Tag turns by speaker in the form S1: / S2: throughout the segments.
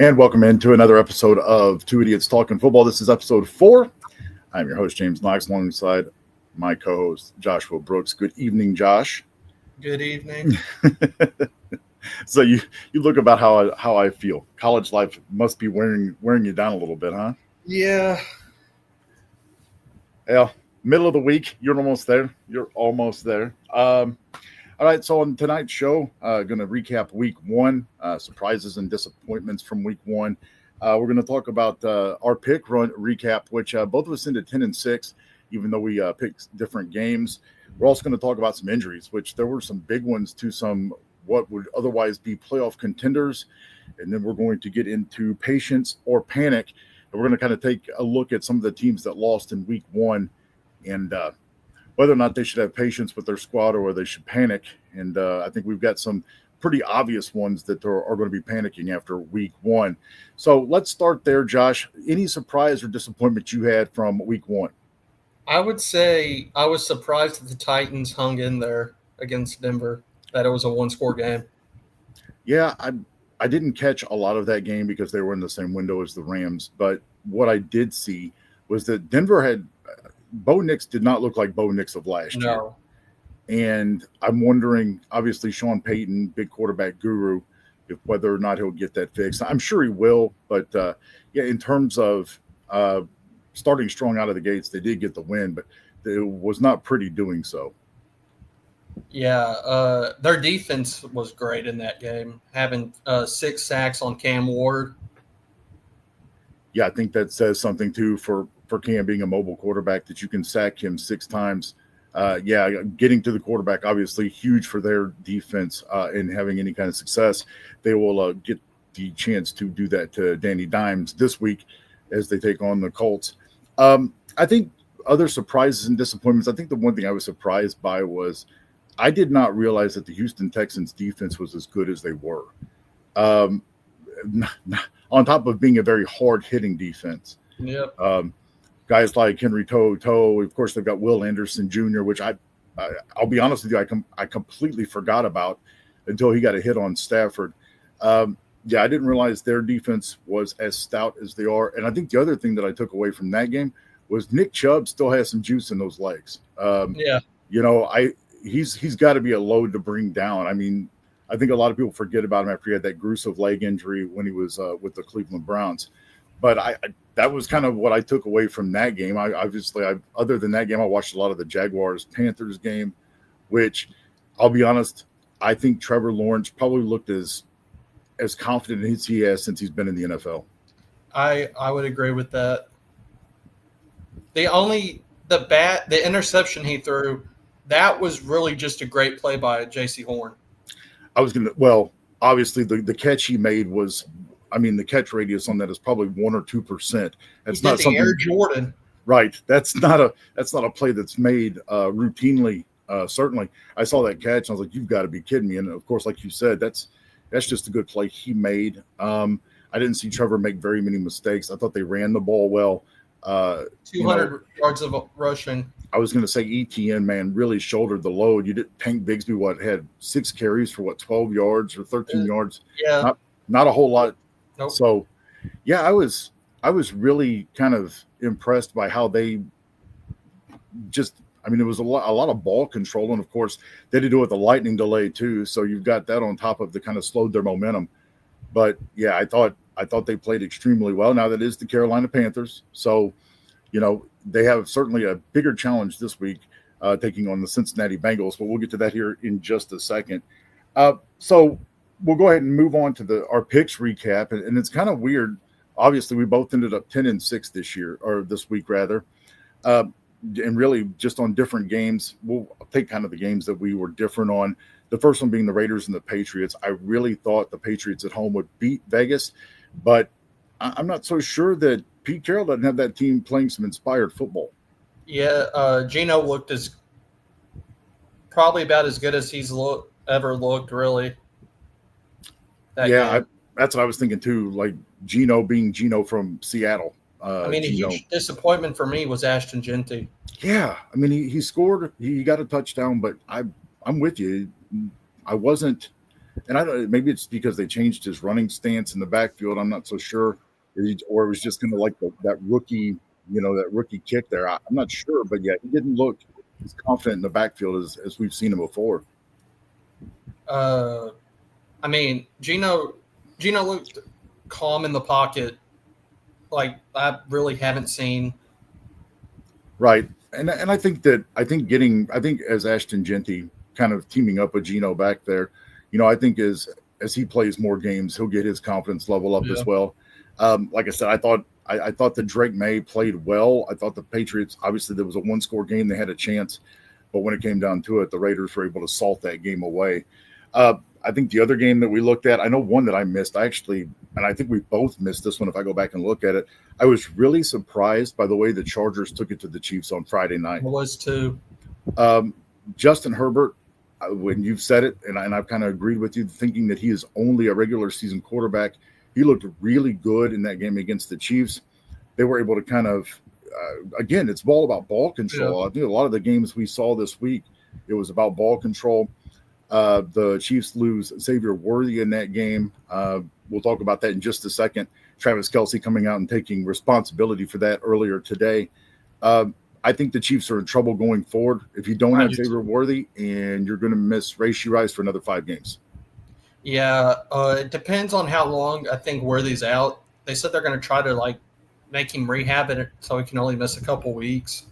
S1: And welcome into another episode of Two Idiots Talking Football. This is episode 4. I'm your host, James Knox, alongside my co-host, Joshua Brooks. Good evening, Josh.
S2: Good evening.
S1: So you look about how I feel. College life must be wearing you down a little bit, huh?
S2: Yeah.
S1: Yeah. Middle of the week, you're almost there. All right, so on tonight's show, going to recap week 1, surprises and disappointments from week 1. We're going to talk about our pick run recap, which both of us ended 10-6, even though we picked different games. We're also going to talk about some injuries, which there were some big ones to some what would otherwise be playoff contenders. And then we're going to get into patience or panic. And we're going to kind of take a look at some of the teams that lost in week 1 and whether or not they should have patience with their squad or they should panic. And I think we've got some pretty obvious ones that are going to be panicking after week 1. So let's start there, Josh. Any surprise or disappointment you had from week 1?
S2: I would say I was surprised that the Titans hung in there against Denver, that it was a one-score game.
S1: Yeah, I didn't catch a lot of that game because they were in the same window as the Rams. But what I did see was that Denver had Bo Nix did not look like Bo Nix of last year. And I'm wondering, obviously, Sean Payton, big quarterback guru, if whether or not he'll get that fixed. I'm sure he will. But, yeah, in terms of starting strong out of the gates, they did get the win, but it was not pretty doing so.
S2: Yeah, their defense was great in that game, having 6 sacks on Cam Ward.
S1: Yeah, I think that says something, too, for Cam being a mobile quarterback, that you can sack him 6 times. Yeah, getting to the quarterback, obviously huge for their defense and having any kind of success. They will get the chance to do that to Danny Dimes this week as they take on the Colts. I think other surprises and disappointments, I think the one thing I was surprised by was I did not realize that the Houston Texans defense was as good as they were. On top of being a very hard-hitting defense.
S2: Yep.
S1: Guys like Henry To'o, of course, they've got Will Anderson Jr., which I'll be honest with you, I completely forgot about until he got a hit on Stafford. Yeah, I didn't realize their defense was as stout as they are. And I think the other thing that I took away from that game was Nick Chubb still has some juice in those legs.
S2: Yeah.
S1: You know, he's got to be a load to bring down. I mean, I think a lot of people forget about him after he had that gruesome leg injury when he was with the Cleveland Browns. But that was kind of what I took away from that game. Other than that game, I watched a lot of the Jaguars-Panthers game, which I'll be honest, I think Trevor Lawrence probably looked as confident as he has since he's been in the NFL.
S2: I would agree with that. The interception he threw, that was really just a great play by J.C. Horn.
S1: Obviously the catch he made was, the catch radius on that is probably 1 or 2%. That's not something. Air
S2: Jordan.
S1: Right. That's not a play that's made routinely. Certainly, I saw that catch and I was like, "You've got to be kidding me!" And of course, like you said, that's just a good play he made. I didn't see Trevor make very many mistakes. I thought they ran the ball well.
S2: 200 yards of rushing.
S1: I was going to say ETN, man, really shouldered the load. You did. Tank Bigsby had 6 carries for 12 yards or 13 yards.
S2: Yeah,
S1: not a whole lot.
S2: Nope.
S1: So, yeah, I was really kind of impressed by how they just. It was a lot of ball control, and of course they had to do it with the lightning delay too. So you've got that on top of the kind of slowed their momentum. But yeah, I thought they played extremely well. Now that is the Carolina Panthers, so they have certainly a bigger challenge this week, taking on the Cincinnati Bengals. But we'll get to that here in just a second. So we'll go ahead and move on to our picks recap, and it's kind of weird. Obviously, we both ended up 10-6 this week rather. And really just on different games. We'll take kind of the games that we were different on. The first one being the Raiders and the Patriots. I really thought the Patriots at home would beat Vegas, but I'm not so sure that Pete Carroll doesn't have that team playing some inspired football.
S2: Yeah, Geno looked probably about as good as he's ever looked, really.
S1: That's what I was thinking too, like Geno being Geno from Seattle.
S2: A huge disappointment for me was Ashton Jeanty.
S1: Yeah, he scored. He got a touchdown, but I'm with you. I wasn't And I don't. Maybe it's because they changed his running stance in the backfield. I'm not so sure, or it was just kind of like that rookie, that rookie kick there. I'm not sure, but yeah, he didn't look as confident in the backfield as we've seen him before.
S2: I mean, Gino looked calm in the pocket, like I really haven't seen.
S1: Right, and I think as Ashton Jeanty kind of teaming up with Gino back there, I think as he plays more games, he'll get his confidence level up as well. Like I said, I thought that Drake May played well. I thought the Patriots, obviously there was a 1-score game, they had a chance, but when it came down to it, the Raiders were able to salt that game away. I think the other game that we looked at, I know one that I missed, and I think we both missed this one if I go back and look at it. I was really surprised by the way the Chargers took it to the Chiefs on Friday night.
S2: I was too.
S1: Justin Herbert, when you've said it, and I've kind of agreed with you, thinking that he is only a regular season quarterback, he looked really good in that game against the Chiefs. They were able to kind of, again, it's all about ball control. I think a lot of the games we saw this week, it was about ball control. The Chiefs lose Xavier Worthy in that game. We'll talk about that in just a second. Travis Kelce coming out and taking responsibility for that earlier today. I think the Chiefs are in trouble going forward if you don't have Xavier Worthy, and you're going to miss Rashee Rice for another 5 games.
S2: Yeah, it depends on how long I think Worthy's out. They said they're going to try to make him rehab it so he can only miss a couple weeks.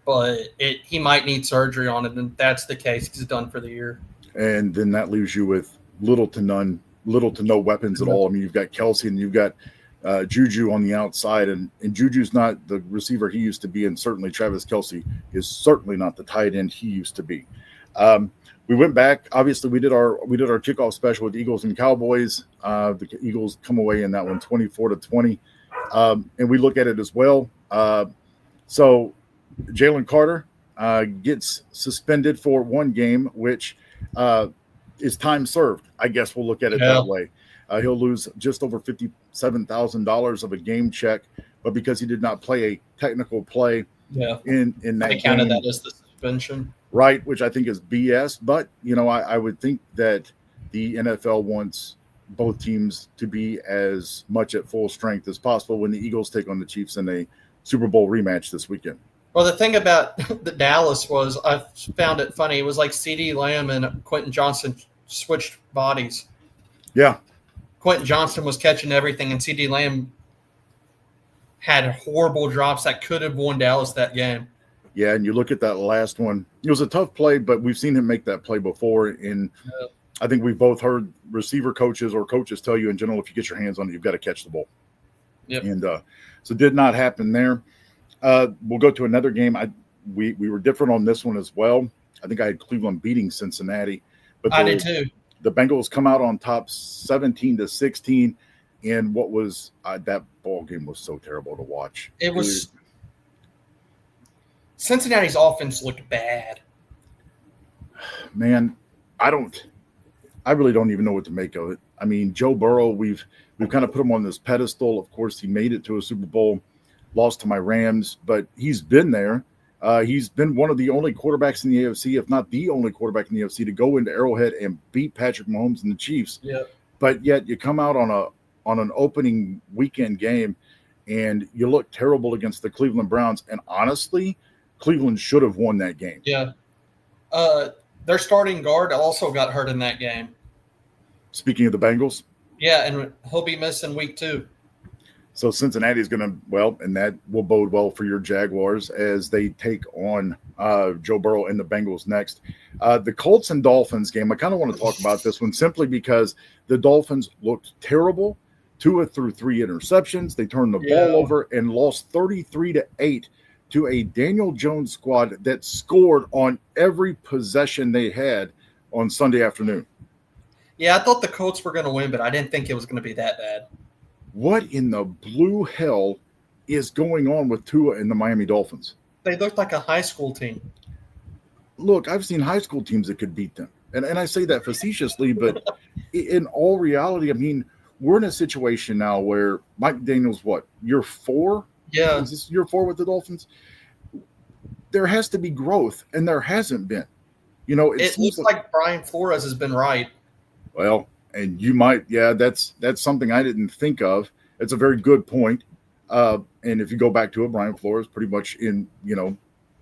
S2: But he might need surgery on it, and if that's the case, he's done for the year. And
S1: then that leaves you with little to no weapons at all. I mean, you've got Kelce and you've got Juju on the outside, and Juju's not the receiver he used to be, and certainly Travis Kelce is certainly not the tight end he used to be. We went back. Obviously, we did our kickoff special with Eagles and Cowboys. The Eagles come away in that one 24-20, and we look at it as well. So Jalen Carter gets suspended for 1 game, which is time served. I guess we'll look at it that way. He'll lose just over $57,000 of a game check, but because he did not play a technical play in that
S2: they counted that as the suspension.
S1: Right, which I think is BS. But, I would think that the NFL wants both teams to be as much at full strength as possible when the Eagles take on the Chiefs in a Super Bowl rematch this weekend.
S2: Well, the thing about the Dallas was I found it funny. It was like CeeDee Lamb and Quentin Johnston switched bodies.
S1: Yeah.
S2: Quentin Johnston was catching everything, and CeeDee Lamb had horrible drops that could have won Dallas that game.
S1: Yeah, and you look at that last one. It was a tough play, but we've seen him make that play before. And I think we've both heard receiver coaches or coaches tell you in general, if you get your hands on it, you've got to catch the ball.
S2: Yep.
S1: And so did not happen there. We'll go to another game. We were different on this one as well. I think I had Cleveland beating Cincinnati. But
S2: I did too.
S1: The Bengals come out on top 17-16. And what was that ball game was so terrible to watch.
S2: It was Cincinnati's offense looked bad.
S1: Man, I really don't even know what to make of it. I mean, Joe Burrow, we've kind of put him on this pedestal. Of course, he made it to a Super Bowl, lost to my Rams, but he's been there. He's been one of the only quarterbacks in the AFC, if not the only quarterback in the AFC, to go into Arrowhead and beat Patrick Mahomes and the Chiefs.
S2: Yeah.
S1: But yet you come out on an opening weekend game and you look terrible against the Cleveland Browns. And honestly, Cleveland should have won that game.
S2: Yeah. Their starting guard also got hurt in that game.
S1: Speaking of the Bengals.
S2: Yeah, and he'll be missing week 2.
S1: So Cincinnati is going to, and that will bode well for your Jaguars as they take on Joe Burrow and the Bengals next. The Colts and Dolphins game, I kind of want to talk about this one simply because the Dolphins looked terrible. Tua threw 3 interceptions. They turned the ball over and lost 33-8 to a Daniel Jones squad that scored on every possession they had on Sunday afternoon.
S2: Yeah, I thought the Colts were going to win, but I didn't think it was going to be that bad.
S1: What in the blue hell is going on with Tua and the Miami Dolphins?
S2: They looked like a high school team.
S1: Look, I've seen high school teams that could beat them. And I say that facetiously, but in all reality, I mean, we're in a situation now where Mike Daniels, year 4?
S2: Yeah.
S1: Is this year 4 with the Dolphins? There has to be growth, and there hasn't been.
S2: It looks like Brian Flores has been right.
S1: Well, and you might, yeah, that's something I didn't think of. It's a very good point. And if you go back to it, Brian Flores pretty much in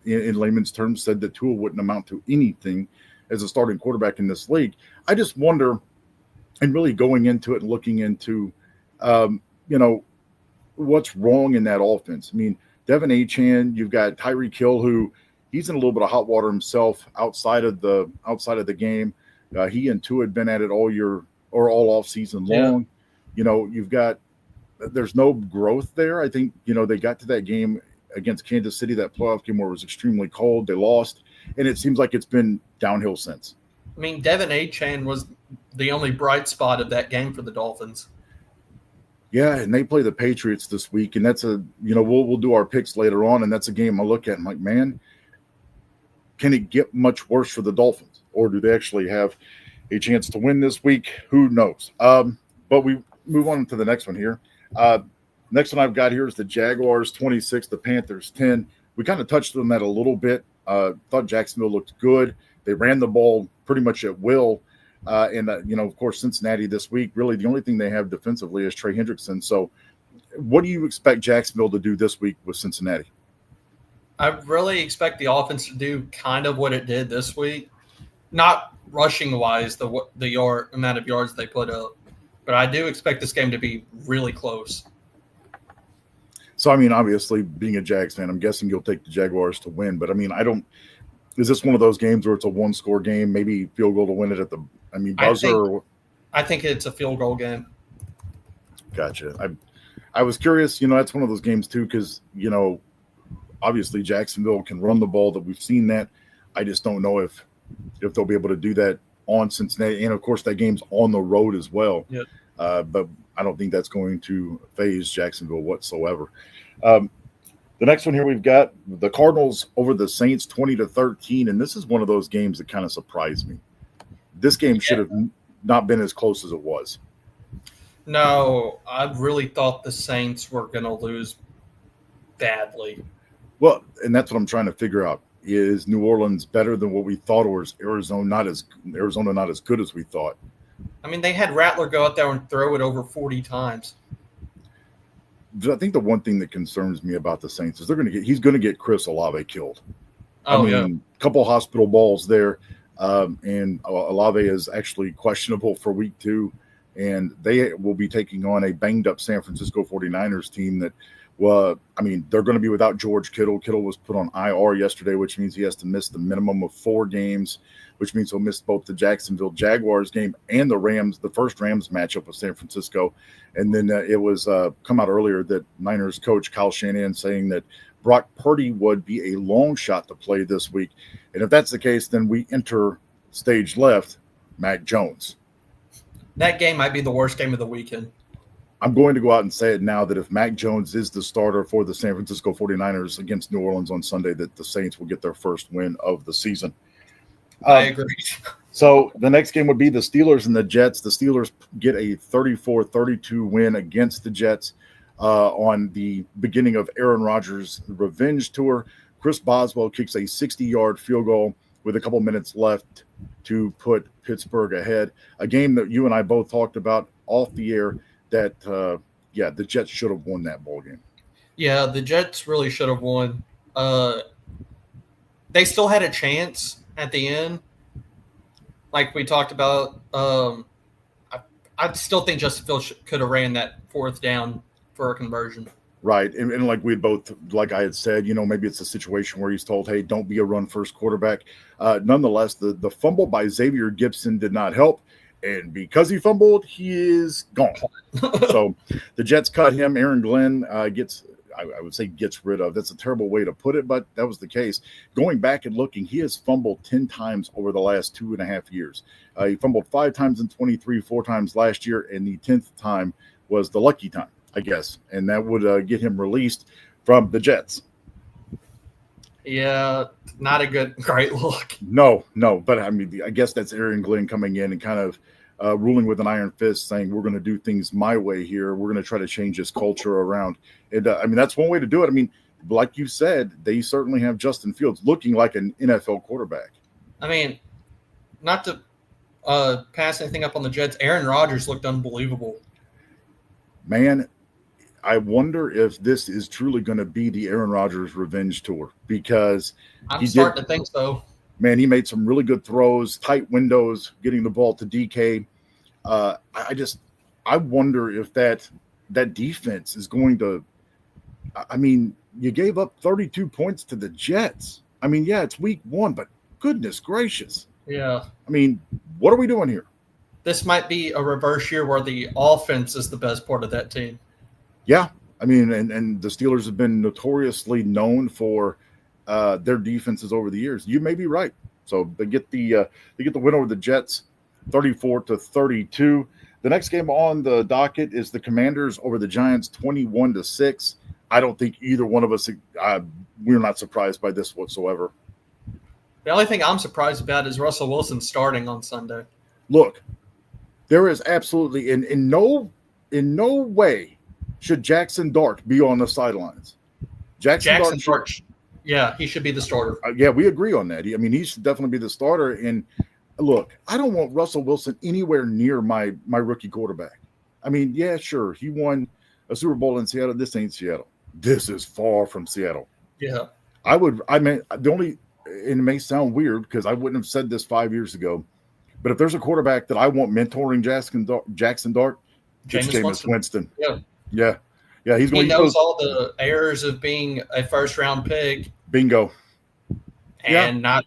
S1: layman's terms said that Tua wouldn't amount to anything as a starting quarterback in this league. I just wonder, and really going into it and looking into, you know, what's wrong in that offense. I mean, Devin Achane, you've got Tyreek Hill, who he's in a little bit of hot water himself outside of the game. He and Tua had been at it all year or all off season long. Yeah. You know, there's no growth there. I think, they got to that game against Kansas City, that playoff game where it was extremely cold. They lost, and it seems like it's been downhill since.
S2: I mean, Devin Achane was the only bright spot of that game for the Dolphins.
S1: Yeah, and they play the Patriots this week, and that's we'll do our picks later on, and that's a game I look at. I'm like, man, can it get much worse for the Dolphins, or do they actually have a chance to win this week? Who knows? But we move on to the next one here. Next one I've got here is the Jaguars 26, the Panthers 10. We kind of touched on that a little bit. Thought Jacksonville looked good. They ran the ball pretty much at will. And of course, Cincinnati this week, really the only thing they have defensively is Trey Hendrickson. So what do you expect Jacksonville to do this week with Cincinnati?
S2: I really expect the offense to do kind of what it did this week. Not rushing-wise, the amount of yards they put up. But I do expect this game to be really close.
S1: So, I mean, obviously, being a Jags fan, I'm guessing you'll take the Jaguars to win. But, I mean, is this one of those games where it's a one-score game, maybe field goal to win it at the buzzer?
S2: I think it's a field goal game.
S1: Gotcha. I was curious. That's one of those games, too, because, obviously Jacksonville can run the ball. That we've seen that. I just don't know if they'll be able to do that on Cincinnati. And, of course, that game's on the road as well.
S2: Yep.
S1: But I don't think that's going to phase Jacksonville whatsoever. The next one here, we've got the Cardinals over the Saints 20-13. And this is one of those games that kind of surprised me. This game should have not been as close as it was.
S2: No, I really thought the Saints were going to lose badly.
S1: Well, and that's what I'm trying to figure out. Is New Orleans better than what we thought, or is Arizona not as good as we thought?
S2: I mean, they had Rattler go out there and throw it over 40 times.
S1: I think the one thing that concerns me about the Saints is he's going to get Chris Olave killed. A couple hospital balls there, and Olave is actually questionable for week 2, and they will be taking on a banged-up San Francisco 49ers team that, they're going to be without George Kittle. Kittle was put on IR yesterday, which means he has to miss the minimum of 4 games, which means he'll miss both the Jacksonville Jaguars game and the first Rams matchup with San Francisco. And then it was come out earlier that Niners coach Kyle Shanahan saying that Brock Purdy would be a long shot to play this week. And if that's the case, then we enter stage left, Mac Jones.
S2: That game might be the worst game of the weekend.
S1: I'm going to go out and say it now that if Mac Jones is the starter for the San Francisco 49ers against New Orleans on Sunday, that the Saints will get their first win of the season.
S2: I agree.
S1: So the next game would be the Steelers and the Jets. The Steelers get a 34-32 win against the Jets on the beginning of Aaron Rodgers' revenge tour. Chris Boswell kicks a 60-yard field goal with a couple minutes left to put Pittsburgh ahead. A game that you and I both talked about off the air that, the Jets should have won that ball game.
S2: Yeah, the Jets really should have won. They still had a chance at the end. Like we talked about, I still think Justin Fields could have ran that 4th down for a conversion.
S1: Right. And like I had said, maybe it's a situation where he's told, hey, don't be a run-first quarterback. Nonetheless, the fumble by Xavier Gipson did not help. And because he fumbled, he is gone. So the Jets cut him. Aaron Glenn gets rid of. That's a terrible way to put it, but that was the case. Going back and looking, he has fumbled 10 times over the last 2.5 years. He fumbled 5 times in 23, 4 times last year, and the 10th time was the lucky time, I guess. And that would get him released from the Jets.
S2: Yeah, not a great look.
S1: No, but I guess that's Aaron Glenn coming in and kind of ruling with an iron fist, saying we're going to do things my way here. We're going to try to change this culture around. And that's one way to do it. Like you said, they certainly have Justin Fields looking like an NFL quarterback.
S2: Not to pass anything up on the Jets, Aaron Rodgers looked unbelievable.
S1: Man, I wonder if this is truly going to be the Aaron Rodgers revenge tour, because
S2: I'm starting to think so.
S1: Man, he made some really good throws, tight windows, getting the ball to DK. I wonder if that defense is going to. I mean, you gave up 32 points to the Jets. I mean, yeah, it's week 1, but goodness gracious.
S2: Yeah.
S1: I mean, what are we doing here?
S2: This might be a reverse year where the offense is the best part of that team.
S1: Yeah. I mean, and the Steelers have been notoriously known for their defenses over the years. You may be right. So they get the win over the Jets, 34-32. The next game on the docket is the Commanders over the Giants, 21-6. I don't think either one of us we're not surprised by this whatsoever.
S2: The only thing I'm surprised about is Russell Wilson starting on Sunday.
S1: Look, there is absolutely in no way should Jackson Dart be on the sidelines. Jackson Dart,
S2: yeah, he should be the starter.
S1: Yeah, we agree on that. I mean, he should definitely be the starter. And look, I don't want Russell Wilson anywhere near my rookie quarterback. I mean, yeah, sure, he won a Super Bowl in Seattle. This ain't Seattle. This is far from Seattle.
S2: Yeah.
S1: It may sound weird because I wouldn't have said this 5 years ago, but if there's a quarterback that I want mentoring Jackson Dart, it's Jameis Winston.
S2: Yeah.
S1: Yeah. He
S2: knows all the errors of being a first-round pick.
S1: Bingo.
S2: And not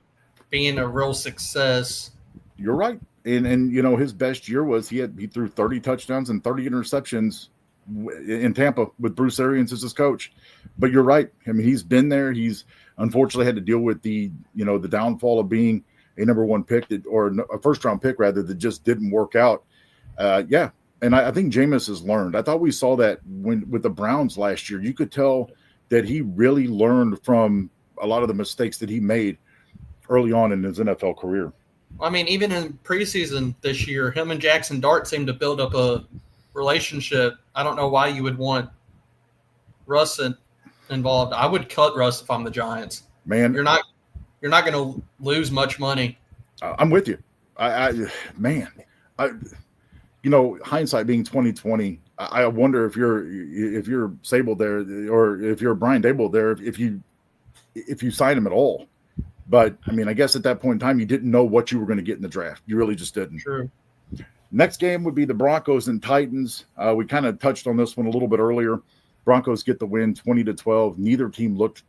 S2: being a real success.
S1: You're right. And you know, his best year was he threw 30 touchdowns and 30 interceptions in Tampa with Bruce Arians as his coach. But you're right. I mean, he's been there. He's unfortunately had to deal with the downfall of being a number 1 pick or a first-round pick rather that just didn't work out. And I think Jameis has learned. I thought we saw that with the Browns last year. You could tell that he really learned from a lot of the mistakes that he made early on in his NFL career.
S2: I mean, even in preseason this year, him and Jackson Dart seemed to build up a relationship. I don't know why you would want Russ involved. I would cut Russ if I'm the Giants.
S1: Man,
S2: you're not going to lose much money.
S1: I'm with you. Hindsight being 2020, I wonder if you're Sable there, or if you're Brian Daboll there, if you sign him at all. But I mean, I guess at that point in time, you didn't know what you were going to get in the draft. You really just didn't.
S2: True.
S1: Next game would be the Broncos and Titans. We kind of touched on this one a little bit earlier. Broncos get the win, 20-12. Neither team looked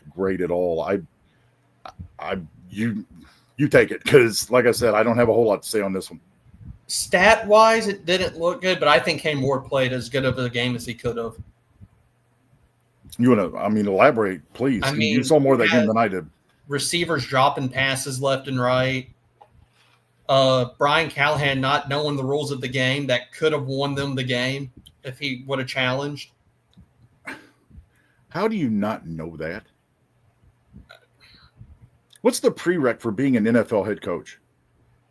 S1: great at all. You take it, because like I said, I don't have a whole lot to say on this one.
S2: Stat-wise, it didn't look good, but I think Kane Moore played as good of a game as he could have.
S1: You want to, elaborate, please. You saw more of that game than I did.
S2: Receivers dropping passes left and right. Brian Callahan not knowing the rules of the game that could have won them the game if he would have challenged.
S1: How do you not know that? What's the prereq for being an NFL head coach?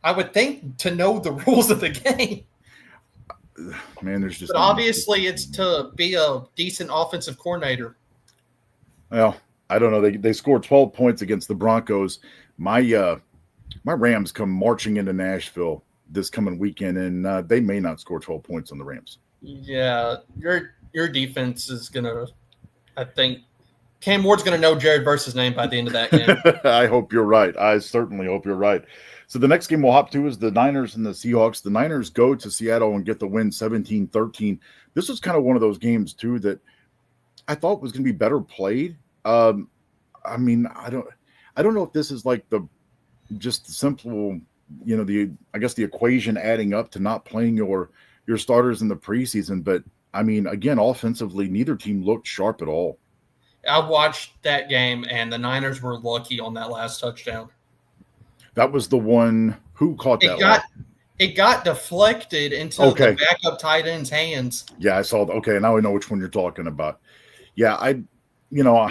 S2: I would think to know the rules of the game.
S1: Man, there's just.
S2: But obviously, it's to be a decent offensive coordinator.
S1: Well, I don't know. They scored 12 points against the Broncos. My Rams come marching into Nashville this coming weekend, and they may not score 12 points on the Rams.
S2: Yeah, your defense is gonna. I think Cam Ward's gonna know Jared Verse's name by the end of that game.
S1: I hope you're right. I certainly hope you're right. So the next game we'll hop to is the Niners and the Seahawks. The Niners go to Seattle and get the win 17-13. This was kind of one of those games, too, that I thought was going to be better played. I don't know if this is like the simple, the equation adding up to not playing your starters in the preseason. But, again, offensively, neither team looked sharp at all.
S2: I watched that game, and the Niners were lucky on that last touchdown.
S1: That was the one. Who caught that?
S2: It got deflected into the backup tight end's hands.
S1: Yeah, I saw that. Okay, now I know which one you're talking about. Yeah, you're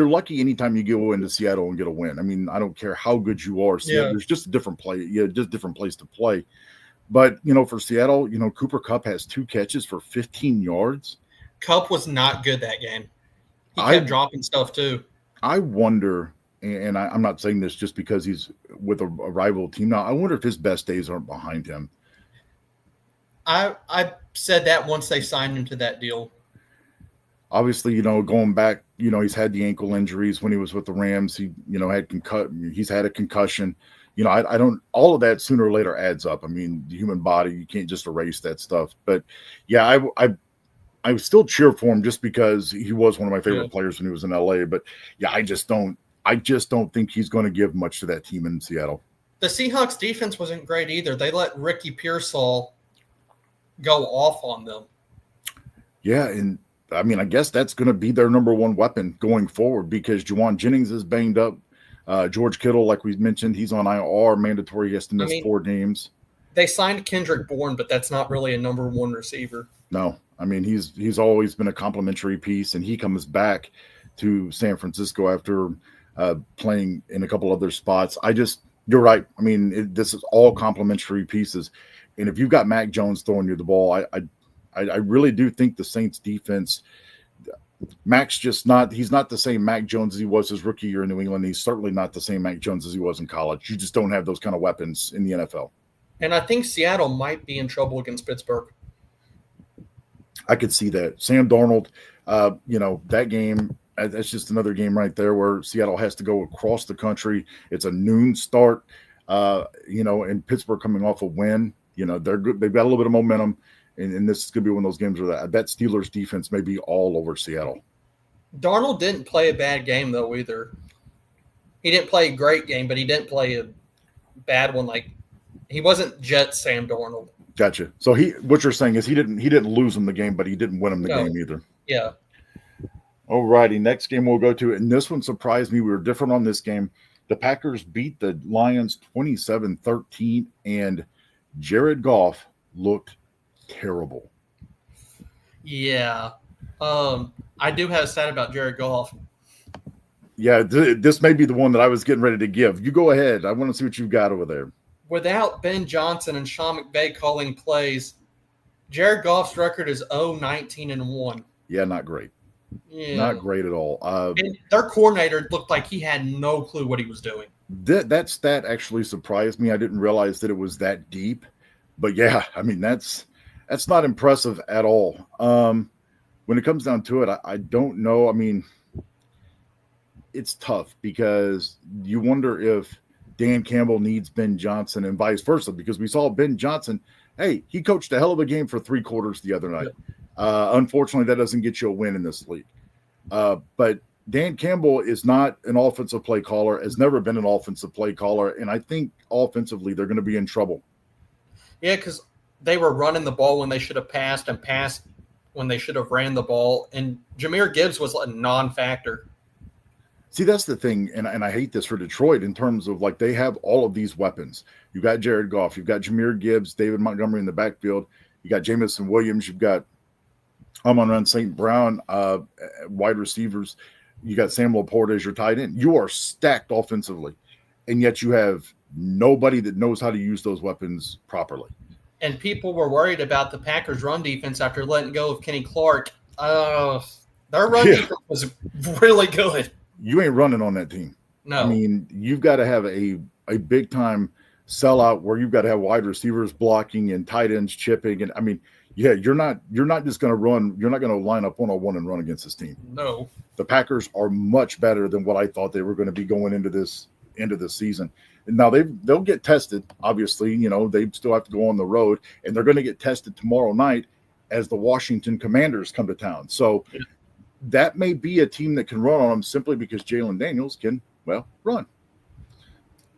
S1: lucky anytime you go into Seattle and get a win. I don't care how good you are. Seattle, there's just a different play. Yeah, just different place to play. But, for Seattle, Cooper Kupp has 2 catches for 15 yards.
S2: Kupp was not good that game. He kept dropping stuff too.
S1: I wonder. and I'm not saying this just because he's with a rival team now. I wonder if his best days aren't behind him.
S2: I said that once they signed him to that deal.
S1: Obviously, going back, he's had the ankle injuries when he was with the Rams. He, he's had a concussion. I don't, all of that sooner or later adds up. I mean, the human body, you can't just erase that stuff. But yeah, I still cheer for him just because he was one of my favorite players when he was in LA. But yeah, I just don't think he's going to give much to that team in Seattle.
S2: The Seahawks defense wasn't great either. They let Ricky Pearsall go off on them.
S1: Yeah, and I mean, I guess that's going to be their number one weapon going forward because Juwan Jennings is banged up. George Kittle, like we mentioned, he's on IR, mandatory. He has to miss 4 games.
S2: They signed Kendrick Bourne, but that's not really a number one receiver.
S1: No, I mean, he's always been a complimentary piece, and he comes back to San Francisco after playing in a couple other spots. You're right. I mean, this is all complimentary pieces. And if you've got Mac Jones throwing you the ball, I really do think the Saints defense, Mac's just not, he's not the same Mac Jones as he was his rookie year in New England. He's certainly not the same Mac Jones as he was in college. You just don't have those kind of weapons in the NFL.
S2: And I think Seattle might be in trouble against Pittsburgh.
S1: I could see that. Sam Darnold, that game, that's just another game right there where Seattle has to go across the country. It's a noon start, and Pittsburgh coming off a win. They're good. They've got a little bit of momentum, and this is going to be one of those games where I bet Steelers defense may be all over Seattle.
S2: Darnold didn't play a bad game, though, either. He didn't play a great game, but he didn't play a bad one. Like, he wasn't Jets Sam Darnold.
S1: Gotcha. So what you're saying is he didn't lose him the game, but he didn't win him the game either.
S2: Yeah.
S1: All righty. Next game we'll go to, and this one surprised me. We were different on this game. The Packers beat the Lions 27-13, and Jared Goff looked terrible.
S2: Yeah. I do have a stat about Jared Goff.
S1: Yeah, this may be the one that I was getting ready to give. You go ahead. I want to see what you've got over there.
S2: Without Ben Johnson and Sean McVay calling plays, Jared Goff's record is 0-19-1.
S1: Yeah, not great.
S2: Yeah.
S1: Not great at all.
S2: And their coordinator looked like he had no clue what he was doing.
S1: That stat actually surprised me. I didn't realize that it was that deep. But yeah, I mean, that's not impressive at all. When it comes down to it, I don't know. I mean, it's tough because you wonder if Dan Campbell needs Ben Johnson and vice versa, because we saw Ben Johnson, hey, he coached a hell of a game for 3 quarters the other night. Unfortunately, that doesn't get you a win in this league. But Dan Campbell is not an offensive play caller, has never been an offensive play caller, and I think offensively they're going to be in trouble.
S2: Yeah, because they were running the ball when they should have passed and passed when they should have ran the ball, and Jahmyr Gibbs was a non-factor.
S1: See, that's the thing, and I hate this for Detroit in terms of, like, they have all of these weapons. You've got Jared Goff, you've got Jahmyr Gibbs, David Montgomery in the backfield, you got Jamison Williams, you've got Amon-Ra St. Brown, wide receivers, you got Sam Laporta as your tight end. You are stacked offensively, and yet you have nobody that knows how to use those weapons properly.
S2: And people were worried about the Packers' run defense after letting go of Kenny Clark. Their run defense was really good.
S1: You ain't running on that team.
S2: No.
S1: I mean, you've got to have a big-time sellout where you've got to have wide receivers blocking and tight ends chipping. And, I mean, yeah, you're not just going to run. You're not going to line up 1-on-1 and run against this team.
S2: No.
S1: The Packers are much better than what I thought they were going to be going into this season. And now they'll get tested. Obviously, they still have to go on the road, and they're going to get tested tomorrow night as the Washington Commanders come to town. So that may be a team that can run on them simply because Jalen Daniels can, run.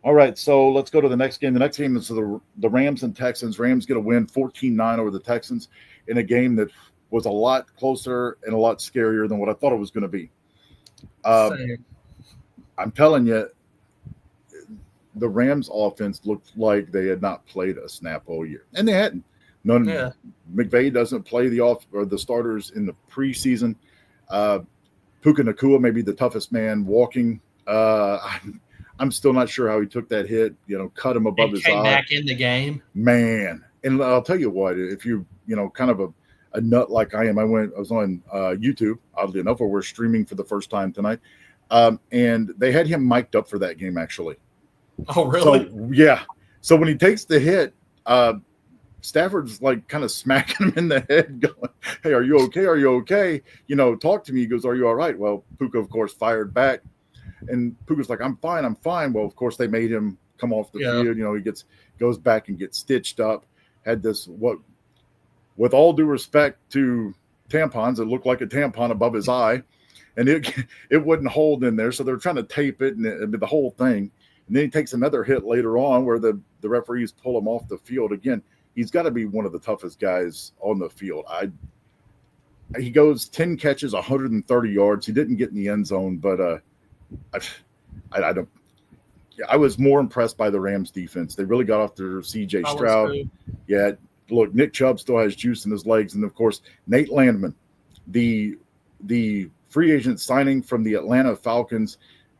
S1: All right, so let's go to the next game. The next game is the Rams and Texans. Rams get a win 14-9 over the Texans in a game that was a lot closer and a lot scarier than what I thought it was going to be. I'm telling you, the Rams offense looked like they had not played a snap all year, and they hadn't. McVay doesn't play the starters in the preseason. Puka Nacua may be the toughest man walking. I'm still not sure how he took that hit. Cut him above his eye.
S2: Came back in the game,
S1: man. And I'll tell you what, if you kind of a nut like I am, I was on YouTube, oddly enough, where we're streaming for the first time tonight. And they had him mic'd up for that game, actually.
S2: Oh, really?
S1: So, yeah. So when he takes the hit, Stafford's like kind of smacking him in the head, going, "Hey, are you okay? Are you okay? Talk to me." He goes, "Are you all right?" Well, Puka, of course, fired back. And Puka's like, I'm fine. Well, of course, they made him come off the field. He goes back and gets stitched up. Had this, with all due respect to tampons, it looked like a tampon above his eye. And it wouldn't hold in there. So they're trying to tape it and the whole thing. And then he takes another hit later on where the referees pull him off the field. Again, he's got to be one of the toughest guys on the field. He goes 10 catches, 130 yards. He didn't get in the end zone, but I don't. I was more impressed by the Rams defense. They really got off their C.J. Stroud. Yeah, look, Nick Chubb still has juice in his legs, and of course Nate Landman, the free agent signing from the Atlanta Falcons,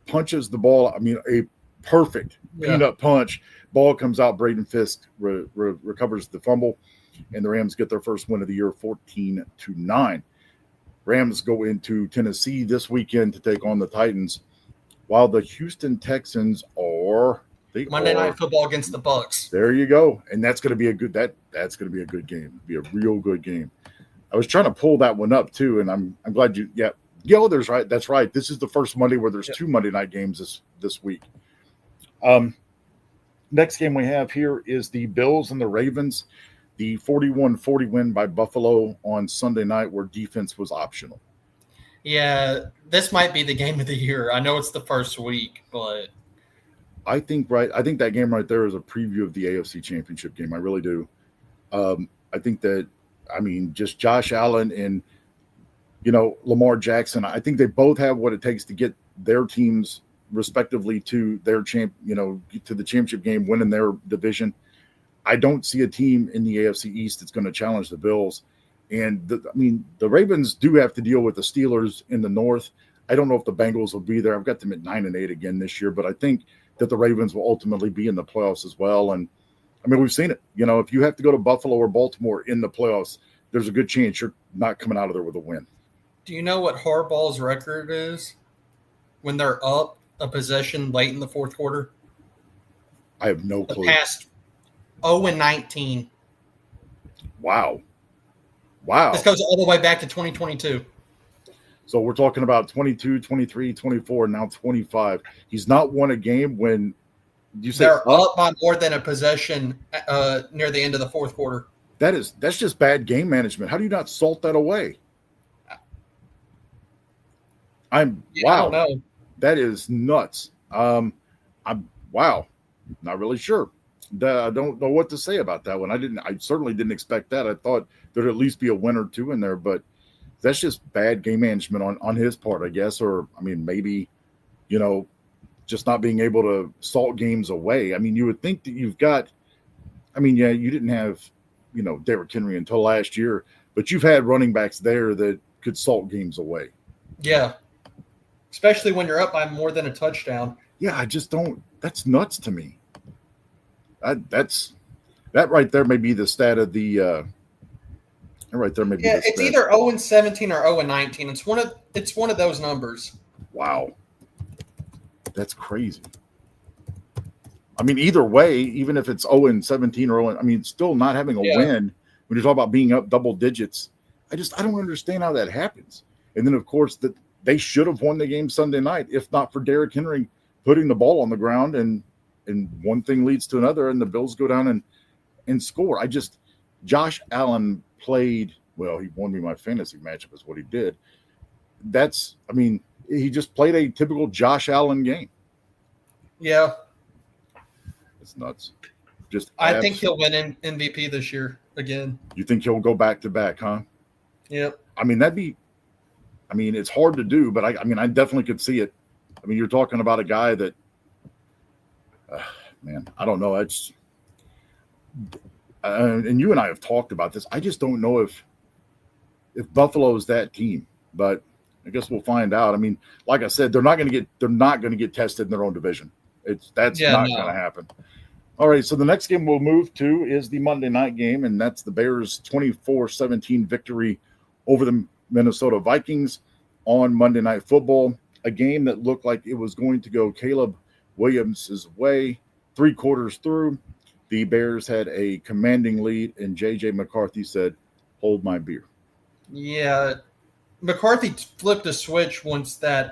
S1: punches the ball. I mean, a perfect peanut punch. Ball comes out. Braden Fisk recovers the fumble, and the Rams get their first win of the year, 14-9. Rams go into Tennessee this weekend to take on the Titans, while the Houston Texans are
S2: Monday Night Football against the Bucs.
S1: There you go, and that's going to be a good that's going to be a good game. Be a real good game. I was trying to pull that one up too, and I'm glad you. Yeah, there's right. That's right. This is the first Monday where there's two Monday night games this week. Next game we have here is the Bills and the Ravens. The 41-40 win by Buffalo on Sunday night, where defense was optional.
S2: Yeah, this might be the game of the year. I know it's the first week, but
S1: I think that game right there is a preview of the AFC Championship game. I really do. I think that, just Josh Allen and Lamar Jackson. I think they both have what it takes to get their teams respectively to their to the championship game, winning their division. I don't see a team in the AFC East that's going to challenge the Bills. And the Ravens do have to deal with the Steelers in the North. I don't know if the Bengals will be there. I've got them at 9-8 again this year, but I think that the Ravens will ultimately be in the playoffs as well. And we've seen it. If you have to go to Buffalo or Baltimore in the playoffs, there's a good chance you're not coming out of there with a win.
S2: Do you know what Harbaugh's record is when they're up a possession late in the fourth quarter?
S1: I have no clue.
S2: The past 0-19.
S1: Wow.
S2: This goes all the way back to 2022.
S1: So we're talking about 22, 23, 24, now 25. He's not won a game when you say
S2: they're up by more than a possession near the end of the fourth quarter.
S1: That's just bad game management. How do you not salt that away?
S2: I don't know.
S1: That is nuts. I'm not really sure. I don't know what to say about that one. I certainly didn't expect that. I thought there'd at least be a win or two in there, but that's just bad game management on his part, I guess. Or, maybe, just not being able to salt games away. You would think that you've got, you didn't have, Derrick Henry until last year, but you've had running backs there that could salt games away.
S2: Yeah. Especially when you're up by more than a touchdown.
S1: Yeah, I just don't. That's nuts to me. That right there may be the stat of the. Right there may be.
S2: Yeah, it's either 0-17 or 0-19. It's one of those numbers.
S1: Wow, that's crazy. Either way, even if it's 0-17 or still not having a win when you're talking about being up double digits. I don't understand how that happens. And then of course that they should have won the game Sunday night if not for Derrick Henry putting the ball on the ground and one thing leads to another and the Bills go down and score. Josh Allen played well. He won me my fantasy matchup is what he did. He just played a typical Josh Allen game.
S2: Yeah.
S1: It's nuts.
S2: I think he'll win MVP this year again.
S1: You think he'll go back to back, huh?
S2: Yep.
S1: That'd be it's hard to do, but I definitely could see it. You're talking about a guy that I don't know. And you and I have talked about this. I just don't know if Buffalo is that team, but I guess we'll find out. Like I said, they're not going to get tested in their own division. That's not going to happen. All right. So the next game we'll move to is the Monday night game, and that's the Bears 24-17 victory over the Minnesota Vikings on Monday Night Football. a game that looked like it was going to go Caleb Williams' way. 3 quarters through, the Bears had a commanding lead, and J.J. McCarthy said, "Hold my beer."
S2: Yeah, McCarthy flipped a switch once that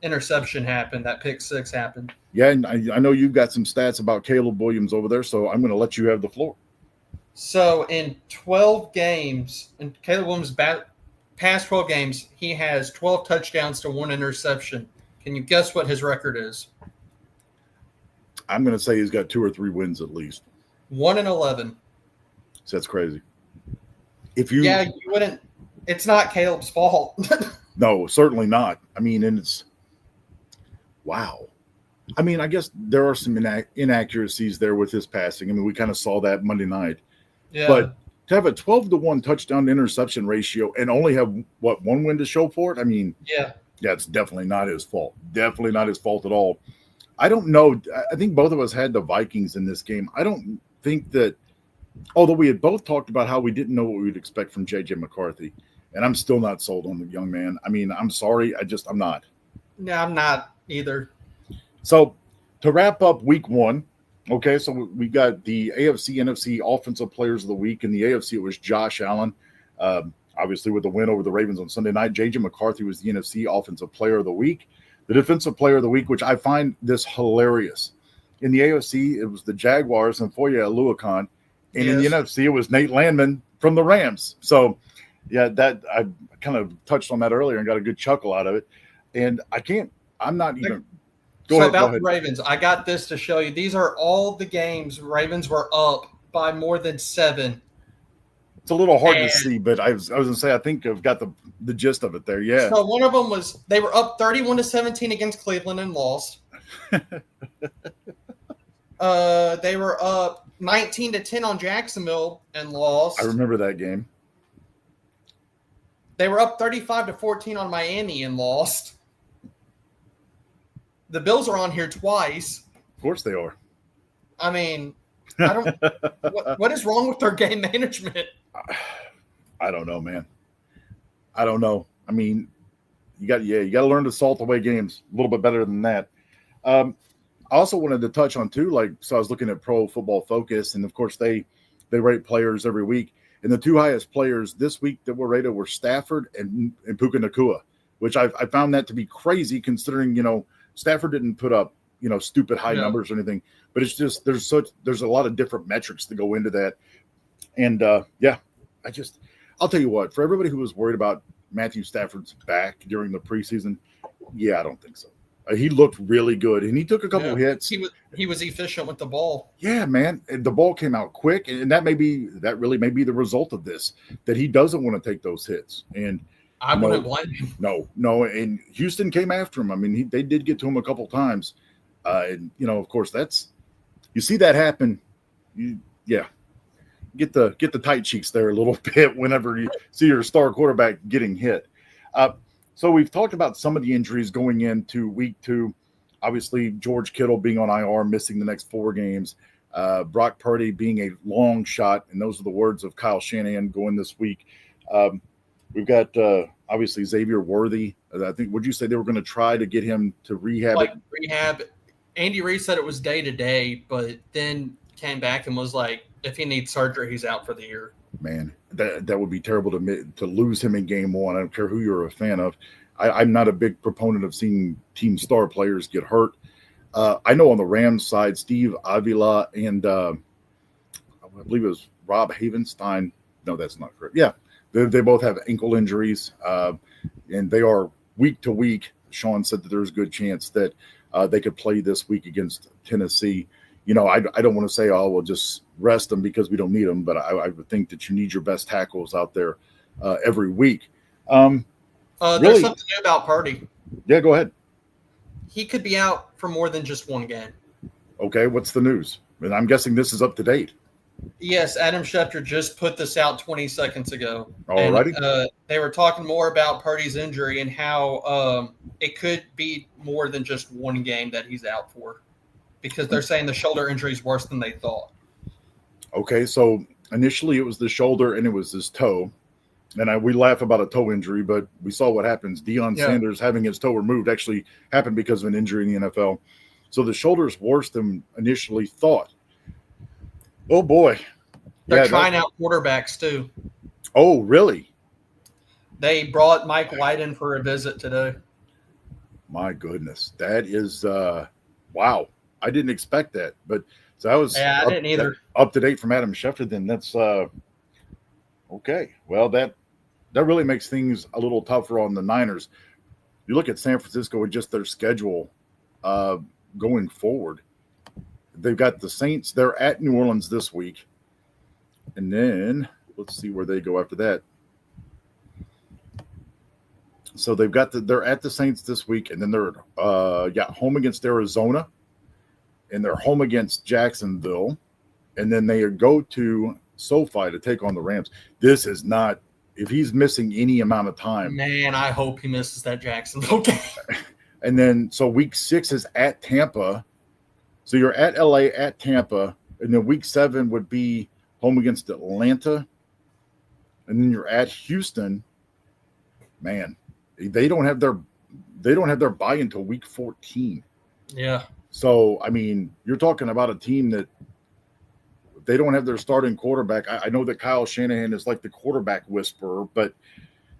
S2: interception happened, that pick six happened.
S1: Yeah, and I know you've got some stats about Caleb Williams over there, so I'm going to let you have the floor.
S2: So in 12 games, in Caleb Williams' past 12 games, he has 12 touchdowns to 1 interception. Can you guess what his record is?
S1: I'm going to say he's got 2 or 3 wins at least.
S2: 1-11.
S1: So that's crazy.
S2: You wouldn't. It's not Caleb's fault.
S1: No, certainly not. I mean, and it's wow. I mean, I guess there are some inaccuracies there with his passing. I mean, we kind of saw that Monday night.
S2: Yeah.
S1: But to have a 12-to-1 touchdown to interception ratio and only have, 1 win to show for it? I mean,
S2: yeah,
S1: it's definitely not his fault. Definitely not his fault at all. I don't know. I think both of us had the Vikings in this game. I don't think that, although we had both talked about how we didn't know what we would expect from J.J. McCarthy, and I'm still not sold on the young man. I mean, I'm sorry. I'm not.
S2: No, I'm not either.
S1: So to wrap up week 1, okay, so we got the AFC, NFC Offensive Players of the Week. In the AFC, it was Josh Allen, obviously with the win over the Ravens on Sunday night. J.J. McCarthy was the NFC Offensive Player of the Week. The Defensive Player of the Week, which I find this hilarious. In the AFC, it was the Jaguars and Foye Oluokun. And in the NFC, it was Nate Landman from the Rams. So, yeah, that I kind of touched on that earlier and got a good chuckle out of it. And I'm not even –
S2: Go ahead. The Ravens, I got this to show you. These are all the games Ravens were up by more than 7.
S1: It's a little hard to see, but I was going to say I think I've got the gist of it there. Yeah.
S2: So one of them was they were up 31-17 against Cleveland and lost. They were up 19-10 on Jacksonville and lost.
S1: I remember that game.
S2: They were up 35-14 on Miami and lost. The Bills are on here twice.
S1: Of course they are.
S2: I mean, I don't. What is wrong with their game management?
S1: I don't know, man. I don't know. I mean, you got to learn to salt away games a little bit better than that. I also wanted to touch on too, so I was looking at Pro Football Focus, and of course they rate players every week. And the 2 highest players this week that were rated were Stafford and Puka Nacua, which I found that to be crazy considering, Stafford didn't put up, stupid high numbers or anything, but it's just there's a lot of different metrics that go into that. And I'll tell you what, for everybody who was worried about Matthew Stafford's back during the preseason, I don't think so. He looked really good, and he took a couple hits.
S2: He was efficient with the ball.
S1: Yeah, man. And the ball came out quick, and that really may be the result of this, that he doesn't want to take those hits. And
S2: I wouldn't blame him.
S1: No, and Houston came after him. I mean, they did get to him a couple times. And of course, you see that happen. Get the tight cheeks there a little bit whenever you see your star quarterback getting hit. So we've talked about some of the injuries going into week 2. Obviously, George Kittle being on IR, missing the next 4 games. Brock Purdy being a long shot, and those are the words of Kyle Shanahan going this week. We've got obviously Xavier Worthy. I think, would you say they were going to try to get him to rehab?
S2: Rehab. Andy Reid said it was day to day, but then came back and was like, if he needs surgery, he's out for the year.
S1: Man, that would be terrible to lose him in game 1. I don't care who you're a fan of. I'm not a big proponent of seeing team star players get hurt. I know on the Rams side, Steve Avila and I believe it was Rob Havenstein. No, that's not correct. Yeah, they both have ankle injuries, and they are week to week. Sean said that there's a good chance that they could play this week against Tennessee. I don't want to say, we'll just rest them because we don't need them, but I would think that you need your best tackles out there every week.
S2: There's something new about Purdy.
S1: Yeah, go ahead.
S2: He could be out for more than just 1 game.
S1: Okay, what's the news? And I'm guessing this is up to date.
S2: Yes, Adam Schefter just put this out 20 seconds ago.
S1: All righty.
S2: They were talking more about Purdy's injury and how it could be more than just 1 game that he's out for, because they're saying the shoulder injury is worse than they thought.
S1: Okay, so initially it was the shoulder and it was his toe. And we laugh about a toe injury, but we saw what happens. Deion
S2: Yeah.
S1: Sanders having his toe removed actually happened because of an injury in the NFL. So the shoulder is worse than initially thought. Oh, boy.
S2: They're
S1: Yeah,
S2: trying out quarterbacks, too.
S1: Oh, really?
S2: They brought Mike White in for a visit today.
S1: My goodness. That is, wow. I didn't expect that. But so that was
S2: Yeah, I didn't either.
S1: Up to date from Adam Schefter then. That's okay. Well, that really makes things a little tougher on the Niners. You look at San Francisco and just their schedule going forward. They've got the Saints. They're at New Orleans this week. And then let's see where they go after that. So they're at the Saints this week, and then they're home against Arizona, and they're home against Jacksonville, and then they go to SoFi to take on the Rams. This is not, if he's missing any amount of time.
S2: Man, I hope he misses that Jacksonville game.
S1: And then so week 6 is at Tampa. So you're at LA, at Tampa, and then week 7 would be home against Atlanta, and then you're at Houston. Man, they don't have their bye until week 14.
S2: Yeah.
S1: So I mean, you're talking about a team that they don't have their starting quarterback. I know that Kyle Shanahan is like the quarterback whisperer, but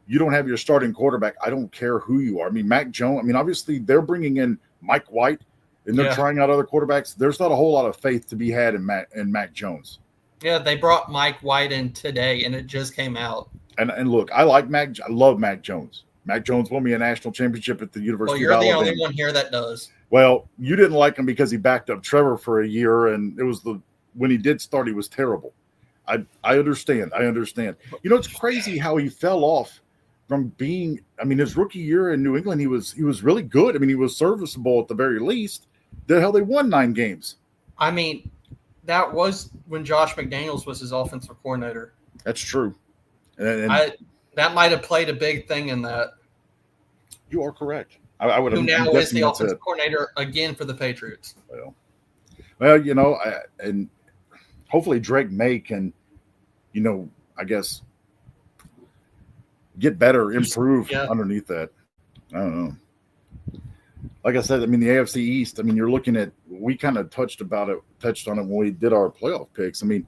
S1: you don't have your starting quarterback. I don't care who you are. I mean, Mac Jones. I mean, obviously they're bringing in Mike White and they're trying out other quarterbacks. There's not a whole lot of faith to be had in Mac Jones.
S2: Yeah, they brought Mike White in today, and it just came out.
S1: And look, I love Mac Jones. Mac Jones won me a national championship at the University of Alabama.
S2: Well, you're the only one here that does.
S1: Well, you didn't like him because he backed up Trevor for a year, and it was when he did start, he was terrible. I understand. You know, it's crazy how he fell off from being. I mean, his rookie year in New England, he was really good. I mean, he was serviceable at the very least. The hell, they won 9 games.
S2: I mean, that was when Josh McDaniels was his offensive coordinator.
S1: That's true. And
S2: that might have played a big thing in that.
S1: You are correct. I would have.
S2: Who now is the offensive coordinator again for the Patriots?
S1: Well, you know, and hopefully Drake May can, you know, I guess get better, improve underneath that. I don't know. Like I said, I mean, the AFC East, I mean, you're looking at, we kind of touched on it when we did our playoff picks. I mean,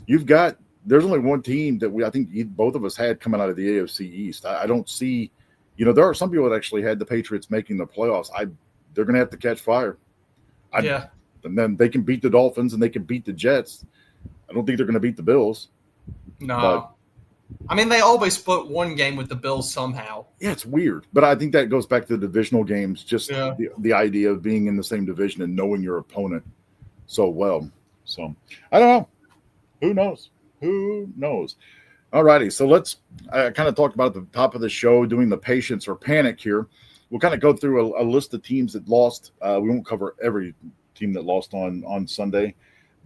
S1: there's only one team that I think both of us had coming out of the AFC East. I don't see, you know, there are some people that actually had the Patriots making the playoffs. They're going to have to catch fire. And then they can beat the Dolphins and they can beat the Jets. I don't think they're going to beat the Bills.
S2: No. I mean, they always split one game with the Bills somehow.
S1: Yeah, it's weird. But I think that goes back to the divisional games, just the idea of being in the same division and knowing your opponent so well. So, I don't know. Who knows? All righty. So let's kind of talk about at the top of the show, doing the patience or panic here. We'll kind of go through a list of teams that lost. We won't cover every team that lost on Sunday.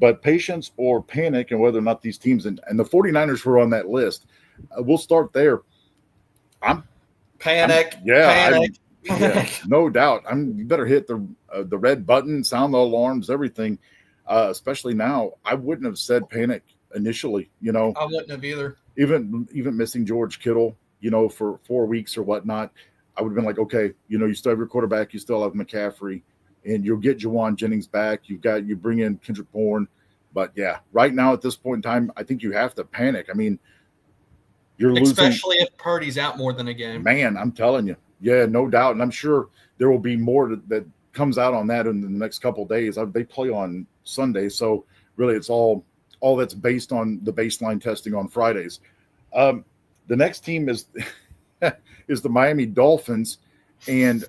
S1: But patience or panic and whether or not these teams, and the 49ers were on that list. We'll start there.
S2: Panic.
S1: No doubt. You better hit the red button, sound the alarms, everything. Especially now, I wouldn't have said panic initially. You know,
S2: I wouldn't have either.
S1: Even missing George Kittle, you know, for 4 weeks or whatnot, I would have been like, okay, you know, you still have your quarterback, you still have McCaffrey. And you'll get Juwan Jennings back. You bring in Kendrick Bourne. But, yeah, right now at this point in time, I think you have to panic. I mean, you're losing.
S2: Especially if Purdy's out more than a game.
S1: Man, I'm telling you. Yeah, no doubt. And I'm sure there will be more that comes out on that in the next couple of days. They play on Sunday. So, really, it's all that's based on the baseline testing on Fridays. The next team is the Miami Dolphins. And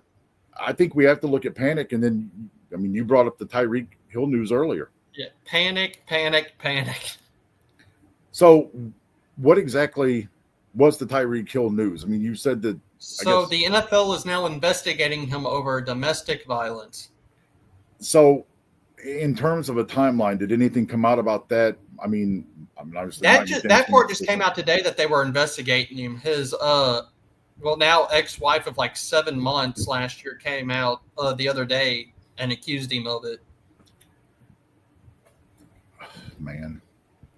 S1: I think we have to look at panic. And then, I mean, you brought up the Tyreek Hill news earlier.
S2: Yeah, panic.
S1: So what exactly was the Tyreek Hill news? I mean, you said that.
S2: So the NFL is now investigating him over domestic violence.
S1: So in terms of a timeline, did anything come out about that? I mean obviously
S2: that part just came out today that they were investigating him. His now ex-wife of like 7 months last year came out the other day and accused him of it.
S1: Man.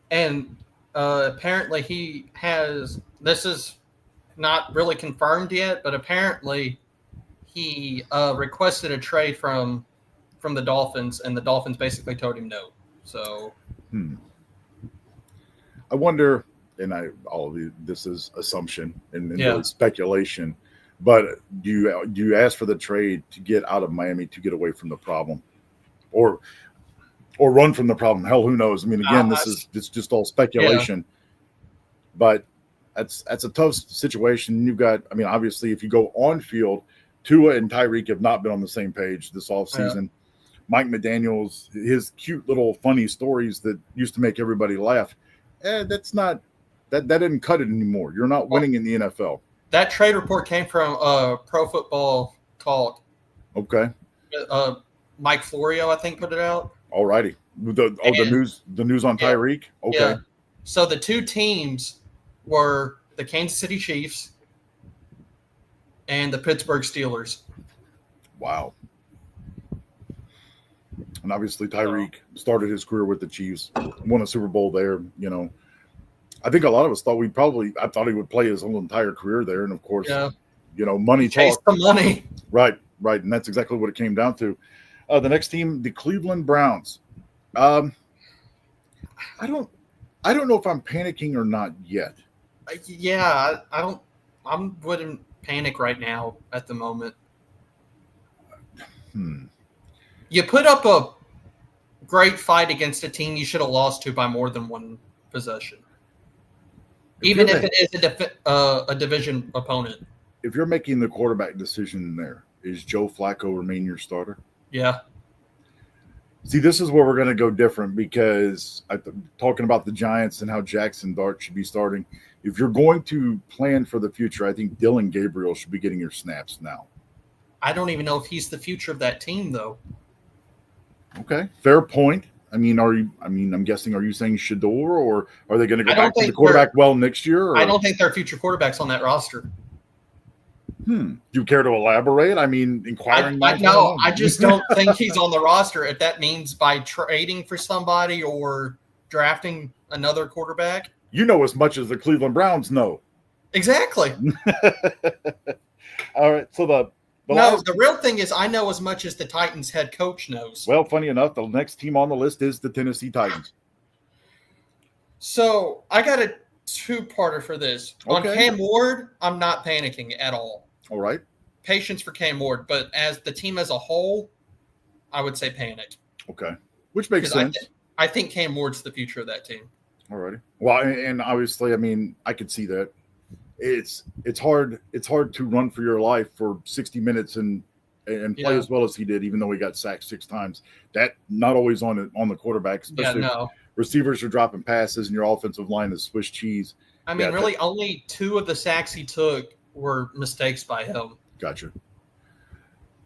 S2: And apparently he has. This is not really confirmed yet, but apparently he requested a trade from the Dolphins, and the Dolphins basically told him no. So,
S1: I wonder, and all of this is assumption and really speculation, but do you ask for the trade to get out of Miami to get away from the problem, or run from the problem? Hell, who knows? I mean, again, it's just all speculation, but that's a tough situation. You've got, I mean, obviously, if you go on field, Tua and Tyreek have not been on the same page this offseason. Yeah. Mike McDaniels, his cute little funny stories that used to make everybody laugh, that didn't cut it anymore. You're not winning in the NFL.
S2: That trade report came from Pro Football Talk.
S1: Okay.
S2: Mike Florio, I think, put it out.
S1: All righty. The news on Tyreek? Okay. Yeah.
S2: So the two teams were the Kansas City Chiefs and the Pittsburgh Steelers.
S1: Wow. And obviously Tyreek started his career with the Chiefs, won a Super Bowl there. You know, I think a lot of us thought I thought he would play his whole entire career there. And of course, you know, money
S2: chase the money.
S1: Right. And that's exactly what it came down to. The next team, the Cleveland Browns. I don't know if I'm panicking or not yet.
S2: Yeah, I wouldn't panic right now at the moment. You put up a great fight against a team you should have lost to by more than one possession, even if it is a division opponent.
S1: If you're making the quarterback decision there, is Joe Flacco remain your starter?
S2: Yeah.
S1: See, this is where we're going to go different because talking about the Giants and how Jackson Dart should be starting. If you're going to plan for the future, I think Dylan Gabriel should be getting your snaps now.
S2: I don't even know if he's the future of that team, though.
S1: Okay, fair point. I mean, I'm guessing, are you saying Shador, or are they going to go back to the quarterback next year? Or?
S2: I don't think there are future quarterbacks on that roster.
S1: Do you care to elaborate? I mean, inquiring.
S2: No, I just don't think he's on the roster. If that means by trading for somebody or drafting another quarterback.
S1: You know as much as the Cleveland Browns know.
S2: Exactly.
S1: All right, so
S2: the real thing is I know as much as the Titans head coach knows.
S1: Well, funny enough, the next team on the list is the Tennessee Titans.
S2: So I got a two-parter for this. Okay. On Cam Ward, I'm not panicking at all.
S1: All right.
S2: Patience for Cam Ward, but as the team as a whole, I would say panic.
S1: Okay. Which makes sense.
S2: I think Cam Ward's the future of that team.
S1: All righty. Well, and obviously, I mean, I could see that. It's hard to run for your life for 60 minutes and play as well as he did, even though he got sacked 6 times. That not always on the quarterback, especially if receivers are dropping passes and your offensive line is Swiss cheese.
S2: I mean, really, only 2 of the sacks he took were mistakes by him.
S1: Gotcha.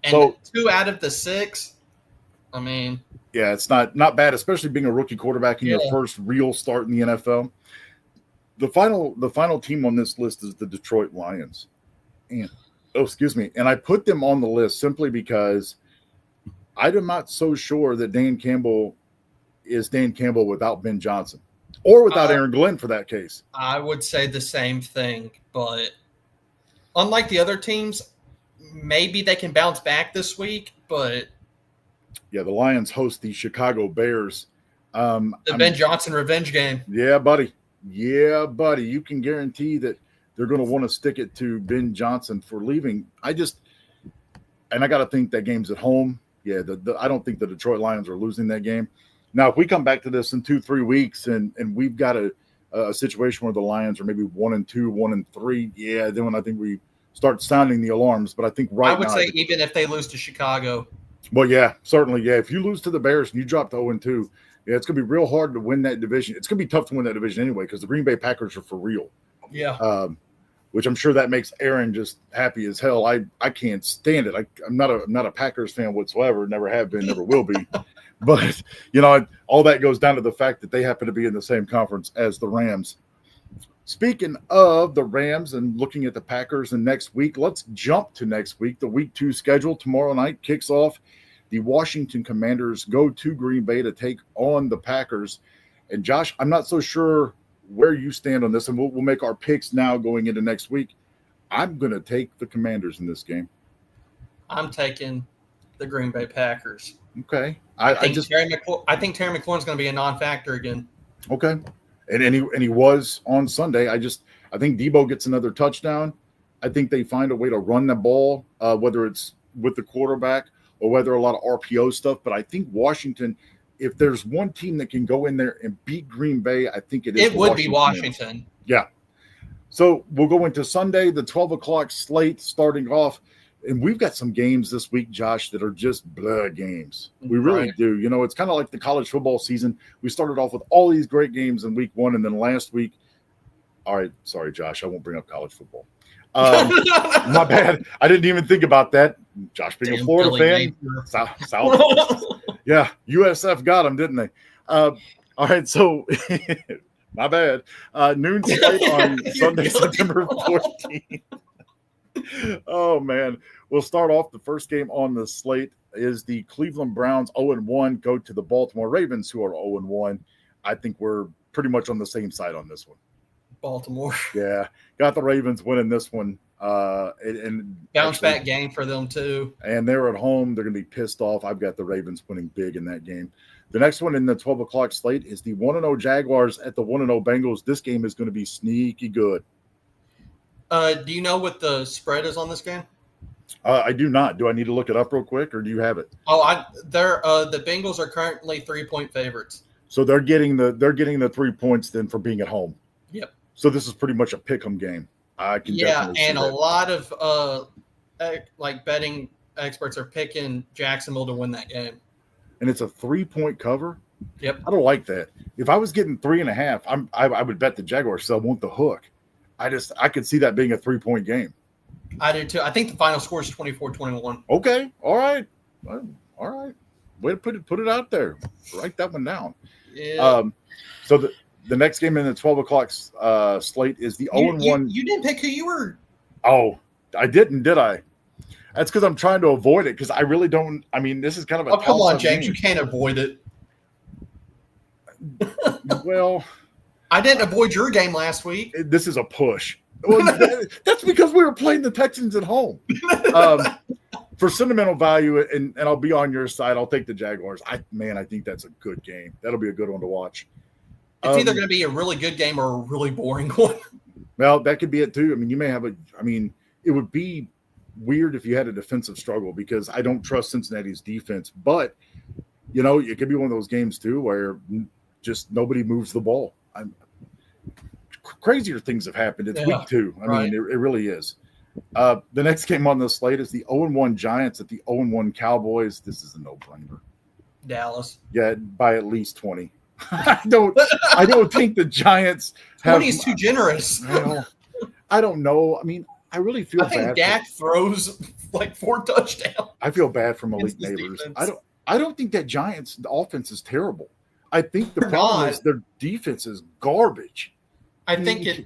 S2: And so, 2 out of the 6, I mean.
S1: Yeah, it's not bad, especially being a rookie quarterback in your first real start in the NFL. The final team on this list is the Detroit Lions. And I put them on the list simply because I'm not so sure that Dan Campbell is Dan Campbell without Ben Johnson or without Aaron Glenn for that case.
S2: I would say the same thing, but unlike the other teams, maybe they can bounce back this week, but
S1: yeah, the Lions host the Chicago Bears.
S2: Ben Johnson revenge game.
S1: Yeah, buddy. You can guarantee that they're going to want to stick it to Ben Johnson for leaving. I got to think that game's at home. Yeah, I don't think the Detroit Lions are losing that game. Now, if we come back to this in 2-3 weeks and we've got a situation where the Lions are maybe 1-2, 1-3, yeah, then when I think we start sounding the alarms. But I think
S2: I would say even if they lose to Chicago.
S1: Well, yeah, certainly. Yeah, if you lose to the Bears and you drop to 0-2, yeah, it's going to be real hard to win that division. It's going to be tough to win that division anyway because the Green Bay Packers are for real.
S2: Yeah.
S1: Which I'm sure that makes Aaron just happy as hell. I can't stand it. I'm not a Packers fan whatsoever. Never have been, never will be. But, you know, all that goes down to the fact that they happen to be in the same conference as the Rams. Speaking of the Rams and looking at the Packers and next week, let's jump to next week. The Week 2 schedule tomorrow night kicks off. The Washington Commanders go to Green Bay to take on the Packers. And, Josh, I'm not so sure where you stand on this, and we'll make our picks now going into next week. I'm going to take the Commanders in this game.
S2: I'm taking the Green Bay Packers.
S1: Okay.
S2: I think Terry McLaurin's going to be a non-factor again.
S1: Okay. And he was on Sunday. I think Debo gets another touchdown. I think they find a way to run the ball, whether it's with the quarterback or whether a lot of RPO stuff. But I think Washington, if there's one team that can go in there and beat Green Bay, I think it
S2: would be Washington.
S1: Yeah. So we'll go into Sunday, the 12 o'clock slate starting off. And we've got some games this week, Josh, that are just blood games. We really do. It's kind of like the college football season. We started off with all these great games in week 1, and then last week. All right, sorry, Josh, I won't bring up college football. My bad. I didn't even think about that. Josh being a Florida fan. South. Yeah, USF got them, didn't they? All right, so my bad. Noon slate on Sunday, September 14th. Oh, man. We'll start off. The first game on the slate is the Cleveland Browns 0-1 go to the Baltimore Ravens, who are 0-1. I think we're pretty much on the same side on this one.
S2: Baltimore.
S1: Yeah. Got the Ravens winning this one. And
S2: bounce back game for them, too.
S1: And they're at home. They're going to be pissed off. I've got the Ravens winning big in that game. The next one in the 12 o'clock slate is the 1-0 Jaguars at the 1-0 Bengals. This game is going to be sneaky good.
S2: Do you know what the spread is on this game?
S1: I do not. Do I need to look it up real quick, or do you have it?
S2: The Bengals are currently 3-point favorites.
S1: So they're getting the 3 points then for being at home.
S2: Yep.
S1: So this is pretty much a pick'em game. I can definitely see
S2: and
S1: that.
S2: A lot of betting experts are picking Jacksonville to win that game.
S1: And it's a 3-point cover.
S2: Yep.
S1: I don't like that. If I was getting 3.5, I would bet the Jaguars still want the hook. I could see that being a 3-point game.
S2: I do too. I think the final score is 24-21.
S1: Okay. All right. All right. Way to put it out there. Write that one down.
S2: Yeah.
S1: So the next game in the 12 o'clock slate is the 0-1.
S2: You didn't pick who you were.
S1: Oh, I didn't, did I? That's because I'm trying to avoid it because I really don't. I mean, this is kind of a.
S2: Oh, come on, James. Game. You can't avoid it.
S1: Well.
S2: I didn't avoid your game last week.
S1: This is a push. Well, that's because we were playing the Texans at home. For sentimental value, and I'll be on your side, I'll take the Jaguars. I think that's a good game. That'll be a good one to watch.
S2: It's either going to be a really good game or a really boring one.
S1: Well, that could be it too. I mean, you may have it would be weird if you had a defensive struggle because I don't trust Cincinnati's defense. But, it could be one of those games too where just nobody moves the ball. Crazier things have happened. It's week 2. I mean, it really is. The next game on the slate is the 0-1 Giants at the 0-1 Cowboys. This is a no-brainer.
S2: Dallas.
S1: Yeah, by at least 20. I don't think the Giants have
S2: 20 is too generous.
S1: I don't know. I mean, I really feel bad. I think
S2: Dak throws like 4 touchdowns.
S1: I feel bad for Malik Neighbors. I don't think that Giants offense is terrible. I think the problem is their defense is garbage.
S2: I think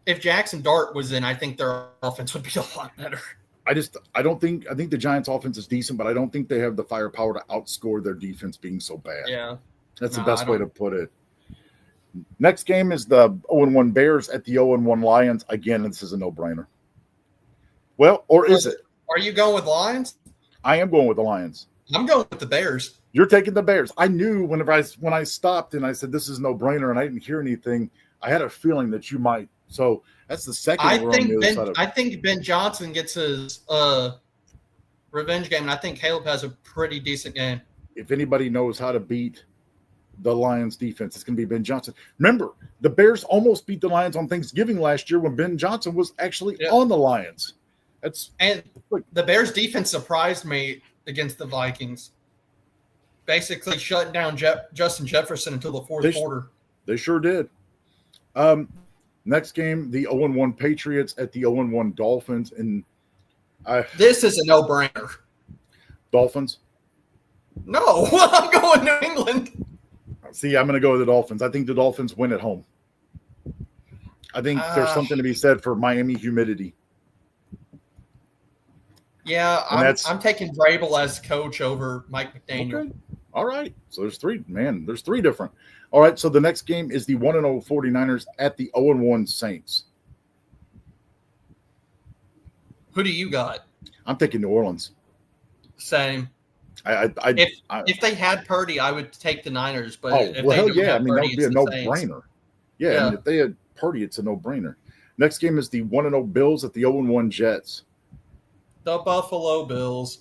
S2: if Jackson Dart was in, I think their offense would be a lot better. I
S1: think the Giants offense is decent, but I don't think they have the firepower to outscore their defense being so bad.
S2: Yeah.
S1: That's the best way to put it. Next game is the 0-1 Bears at the 0-1 Lions. Again, this is a no-brainer. Well, or is it?
S2: Are you going with Lions?
S1: I am going with the Lions.
S2: I'm going with the Bears.
S1: You're taking the Bears. I knew when I stopped and I said this is no-brainer and I didn't hear anything, I had a feeling that you might. So that's the second.
S2: I think Ben Johnson gets his revenge game, and I think Caleb has a pretty decent game.
S1: If anybody knows how to beat the Lions defense, it's going to be Ben Johnson. Remember, the Bears almost beat the Lions on Thanksgiving last year when Ben Johnson was actually on the Lions.
S2: And the Bears defense surprised me against the Vikings. Basically shutting down Justin Jefferson until the fourth quarter.
S1: They sure did. Next game, the 0-1 Patriots at the 0-1 Dolphins. And
S2: this is a no-brainer.
S1: Dolphins?
S2: No, I'm going New England.
S1: See, I'm going to go with the Dolphins. I think the Dolphins win at home. I think there's something to be said for Miami humidity.
S2: Yeah, I'm taking Vrabel as coach over Mike McDaniel.
S1: Okay. All right. So there's three. Man, there's three different. All right. So the next game is the 1-0 49ers at the 0-1 Saints.
S2: Who do you got?
S1: I'm thinking New Orleans.
S2: Same. If they had Purdy, I would take the Niners. But if they don't have
S1: I mean,
S2: Purdy,
S1: that would be a no-brainer. Yeah, I mean, if they had Purdy, it's a no-brainer. Next game is the 1-0 Bills at the 0-1 Jets.
S2: The Buffalo Bills.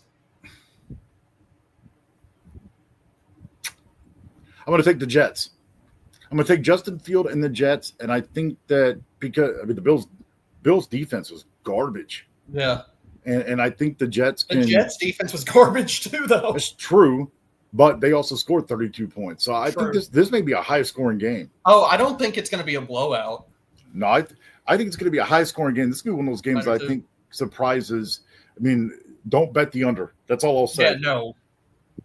S1: I'm going to take the Jets. I'm going to take Justin Field and the Jets, and I think that because the Bills defense was garbage.
S2: Yeah.
S1: And I think the Jets can.
S2: The Jets defense was garbage too, though.
S1: It's true, but they also scored 32 points. So I think this may be a high-scoring game.
S2: Oh, I don't think it's going to be a blowout.
S1: No, I think it's going to be a high-scoring game. This is going to be one of those games I think surprises. I mean, don't bet the under. That's all I'll say.
S2: Yeah, no.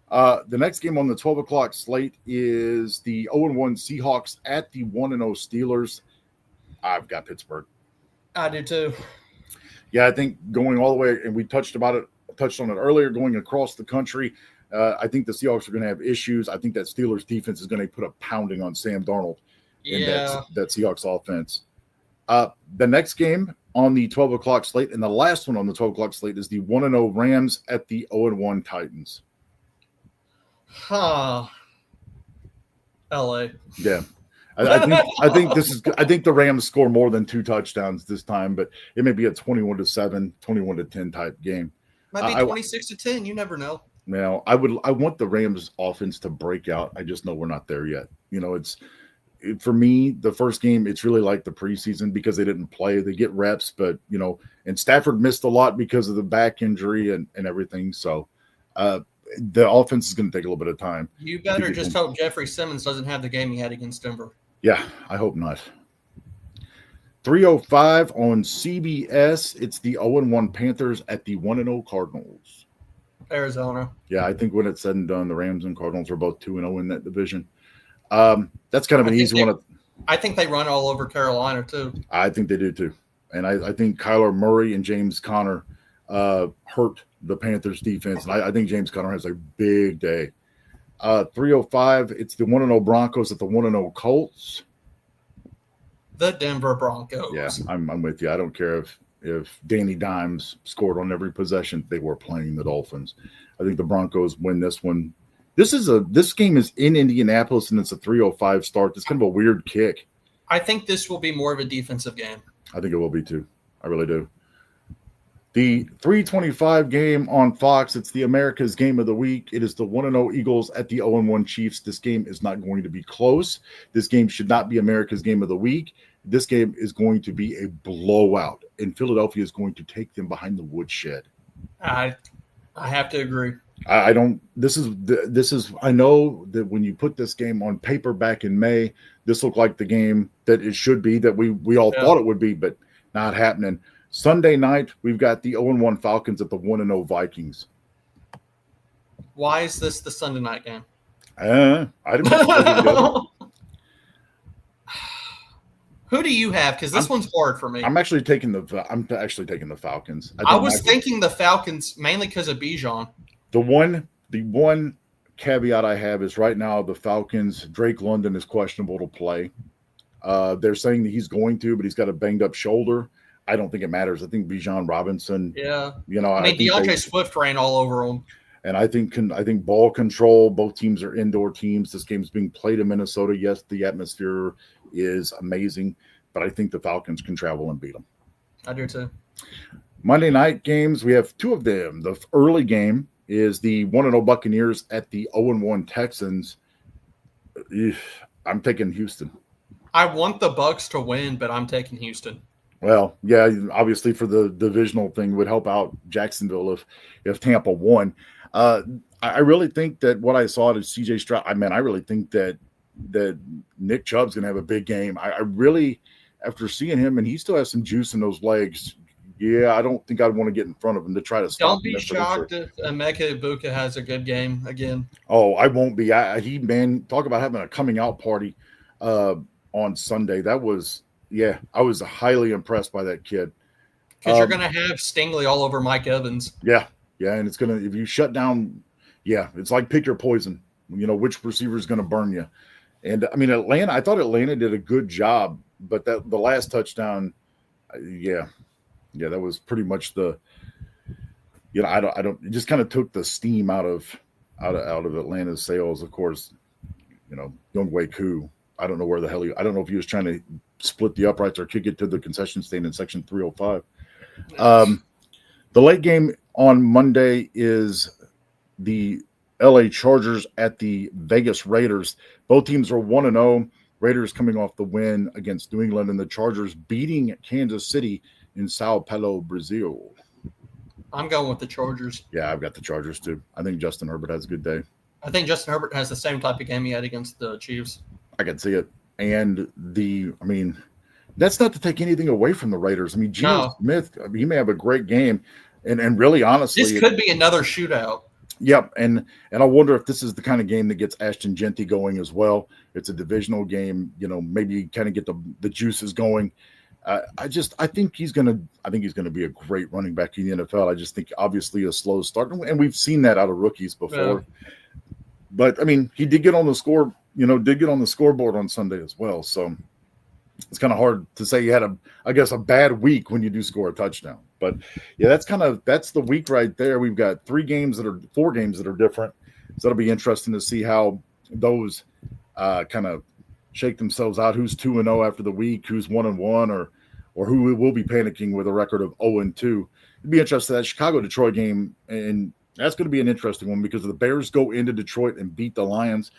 S1: The next game on the 12 o'clock slate is the 0-1 Seahawks at the 1-0 Steelers. I've got Pittsburgh.
S2: I do too.
S1: Yeah, I think going all the way, and we touched on it earlier, going across the country, I think the Seahawks are going to have issues. I think that Steelers defense is going to put a pounding on Sam Darnold in that Seahawks offense. The next game on the 12 o'clock slate, and the last one on the 12 o'clock slate, is the 1-0 Rams at the 0-1 Titans.
S2: LA.
S1: Yeah. I think the Rams score more than 2 touchdowns this time, but it may be a 21-7, 21-10 type game.
S2: Might be 26-10. You never know.
S1: Now, I want the Rams offense to break out. I just know we're not there yet. You know, for me, the first game, it's really like the preseason because they didn't play. They get reps, but and Stafford missed a lot because of the back injury and everything. So, the offense is going to take a little bit of time.
S2: You better just hope Jeffrey Simmons doesn't have the game he had against Denver.
S1: Yeah, I hope not. 3:05 on CBS. It's the 0-1 Panthers at the 1-0 Cardinals.
S2: Arizona.
S1: Yeah, I think when it's said and done, the Rams and Cardinals are both 2-0 in that division. That's kind of an easy one.
S2: I think they run all over Carolina, too.
S1: I think they do, too. And I think Kyler Murray and James Conner hurt the Panthers defense. And I think James Conner has a big day. 3:05, it's the 1-0 Broncos at the 1-0 Colts.
S2: The Denver Broncos.
S1: Yeah, I'm with you. I don't care if Danny Dimes scored on every possession. They were playing the Dolphins. I think the Broncos win this one. This game is in Indianapolis, and it's a 3:05 start. It's kind of a weird kick.
S2: I think this will be more of a defensive game.
S1: I think it will be too. I really do. The 3:25 game on Fox, it's the America's Game of the Week. It is the 1-0 Eagles at the 0-1 Chiefs. This game is not going to be close. This game should not be America's Game of the Week. This game is going to be a blowout, and Philadelphia is going to take them behind the woodshed.
S2: I have to agree.
S1: I don't. This is. I know that when you put this game on paper back in May, this looked like the game that it should be, that we all thought it would be, but not happening. Sunday night, we've got the 0-1 Falcons at the 1-0 Vikings.
S2: Why is this the Sunday night game?
S1: I didn't know.
S2: Who do you have? Because this one's hard for me.
S1: I'm actually taking the Falcons.
S2: I was thinking the Falcons mainly because of Bijan.
S1: The one caveat I have is right now the Falcons, Drake London is questionable to play. They're saying that he's going to, but he's got a banged up shoulder. I don't think it matters. I think Bijan Robinson.
S2: Yeah.
S1: I
S2: think DeAndre Swift ran all over him.
S1: And I think ball control. Both teams are indoor teams. This game's being played in Minnesota. Yes, the atmosphere is amazing, but I think the Falcons can travel and beat them.
S2: I do too.
S1: Monday night games, we have 2 of them. The early game is the 1-0 Buccaneers at the 0-1 Texans. I'm taking Houston.
S2: I want the Bucs to win, but I'm taking Houston.
S1: Well, yeah, obviously for the divisional thing would help out Jacksonville if Tampa won. I really think that what I saw to C.J. Stroud, I really think that Nick Chubb's going to have a big game. I really, after seeing him, and he still has some juice in those legs, yeah, I don't think I'd want to get in front of him to try to stop him.
S2: Don't be shocked if Emeka Ibuka has a good game again.
S1: Oh, I won't be. Talk about having a coming out party on Sunday. That was, I was highly impressed by that kid.
S2: Because you're going to have Stingley all over Mike Evans.
S1: Yeah, and it's going to, if you shut down, it's like pick your poison. which receiver is going to burn you. And I mean, I thought Atlanta did a good job, but the last touchdown, yeah, that was pretty much I don't, it just kind of took the steam out of Atlanta's sails. Of course, Younghoe Koo, I don't know where the hell I don't know if he was trying to split the uprights or kick it to the concession stand in section 305. The late game on Monday is the LA Chargers at the Vegas Raiders. Both teams are 1-0. Raiders coming off the win against New England, and the Chargers beating Kansas City in Sao Paulo, Brazil.
S2: I'm going with the Chargers.
S1: Yeah, I've got the Chargers too. I think Justin Herbert has a good day.
S2: I think Justin Herbert has the same type of game he had against the Chiefs.
S1: I can see it. And that's not to take anything away from the Raiders. I mean, Geno Smith, he may have a great game. And really, honestly,
S2: this could be another shootout.
S1: Yep, and I wonder if this is the kind of game that gets Ashton Jeanty going as well. It's a divisional game, maybe kind of get the juices going. I think he's gonna be a great running back in the NFL. I just think obviously a slow start, and we've seen that out of rookies before. Yeah. But I mean, he did get on the scoreboard on Sunday as well. So it's kind of hard to say he had a bad week when you do score a touchdown. But yeah, that's the week right there. We've got 4 games that are different. So that'll be interesting to see how those kind of shake themselves out. Who's 2-0 after the week, who's 1-1, or who will be panicking with a record of 0-2. It'd be interesting, that Chicago-Detroit game, and that's going to be an interesting one because if the Bears go into Detroit and beat the Lions,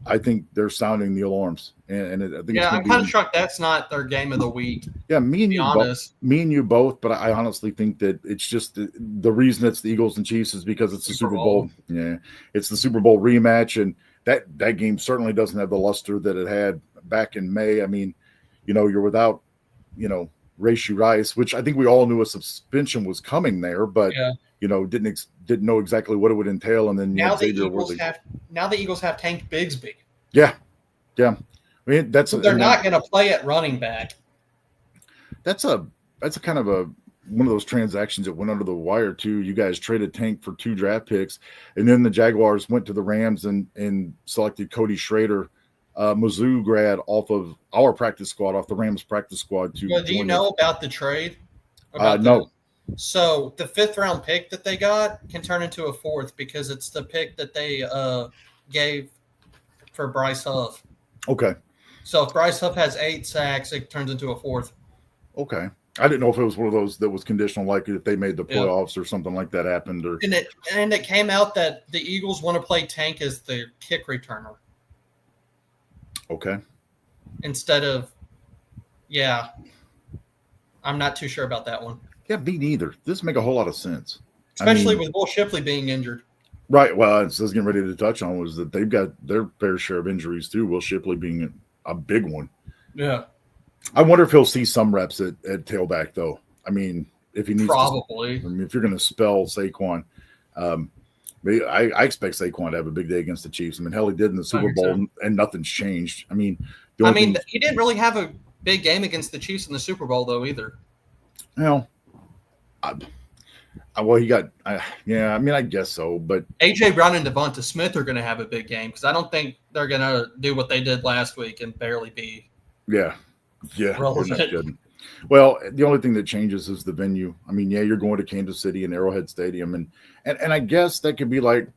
S1: I think they're sounding the alarms. And I think
S2: I'm kind of shocked that's not their game of the week.
S1: Yeah, me and you both. But I honestly think that it's just the reason it's the Eagles and Chiefs is because it's the Super Bowl. Yeah, it's the Super Bowl rematch, and that game certainly doesn't have the luster that it had back in May. I mean, you're without, Rashee Rice, which I think we all knew a suspension was coming there, but didn't know exactly what it would entail. And then
S2: now the Eagles have Tank Bigsby.
S1: Yeah. I mean,
S2: they're not going to play at running back.
S1: That's a kind of one of those transactions that went under the wire too. You guys traded Tank for 2 draft picks, and then the Jaguars went to the Rams and selected Cody Schrader, Mizzou grad, off of our practice squad, off the Rams practice squad.
S2: Do you know about the trade?
S1: No.
S2: So the 5th round pick that they got can turn into a 4th because it's the pick that they gave for Bryce Huff.
S1: Okay.
S2: So if Bryce Huff has 8 sacks, it turns into a 4th.
S1: Okay. I didn't know if it was one of those that was conditional, like if they made the playoffs or something like that happened.
S2: And it came out that the Eagles want to play Tank as the kick returner.
S1: Okay.
S2: Instead of, I'm not too sure about that one.
S1: Yeah, me neither. This make a whole lot of sense.
S2: Especially with Will Shipley being injured.
S1: Right. Well, I was getting ready to touch on was that they've got their fair share of injuries too. Will Shipley being a big one.
S2: Yeah.
S1: I wonder if he'll see some reps at tailback though. I mean, if he needs
S2: probably.
S1: If you're going to spell Saquon, I expect Saquon to have a big day against the Chiefs. I mean, hell, he did in the Super Bowl, and nothing's changed. I mean,
S2: he didn't really have a big game against the Chiefs in the Super Bowl though either.
S1: He got, I guess so. But
S2: A.J. Brown and Devonta Smith are going to have a big game because I don't think they're going to do what they did last week and barely be.
S1: Yeah. Well, the only thing that changes is the venue. I mean, you're going to Kansas City and Arrowhead Stadium, and I guess that could be like,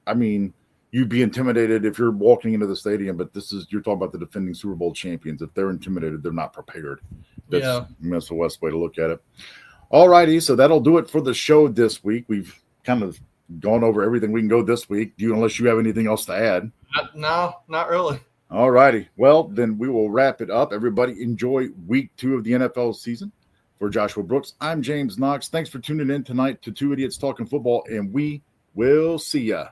S1: I mean, you'd be intimidated if you're walking into the stadium, but you're talking about the defending Super Bowl champions. If they're intimidated, they're not prepared. That's the best way to look at it. All righty, so that'll do it for the show this week. We've kind of gone over everything we can go this week. Unless you have anything else to add?
S2: No, not really.
S1: All righty. Well, then we will wrap it up. Everybody enjoy week 2 of the NFL season. For Joshua Brooks, I'm James Knox. Thanks for tuning in tonight to 2 Idiots Talking Football, and we will see ya.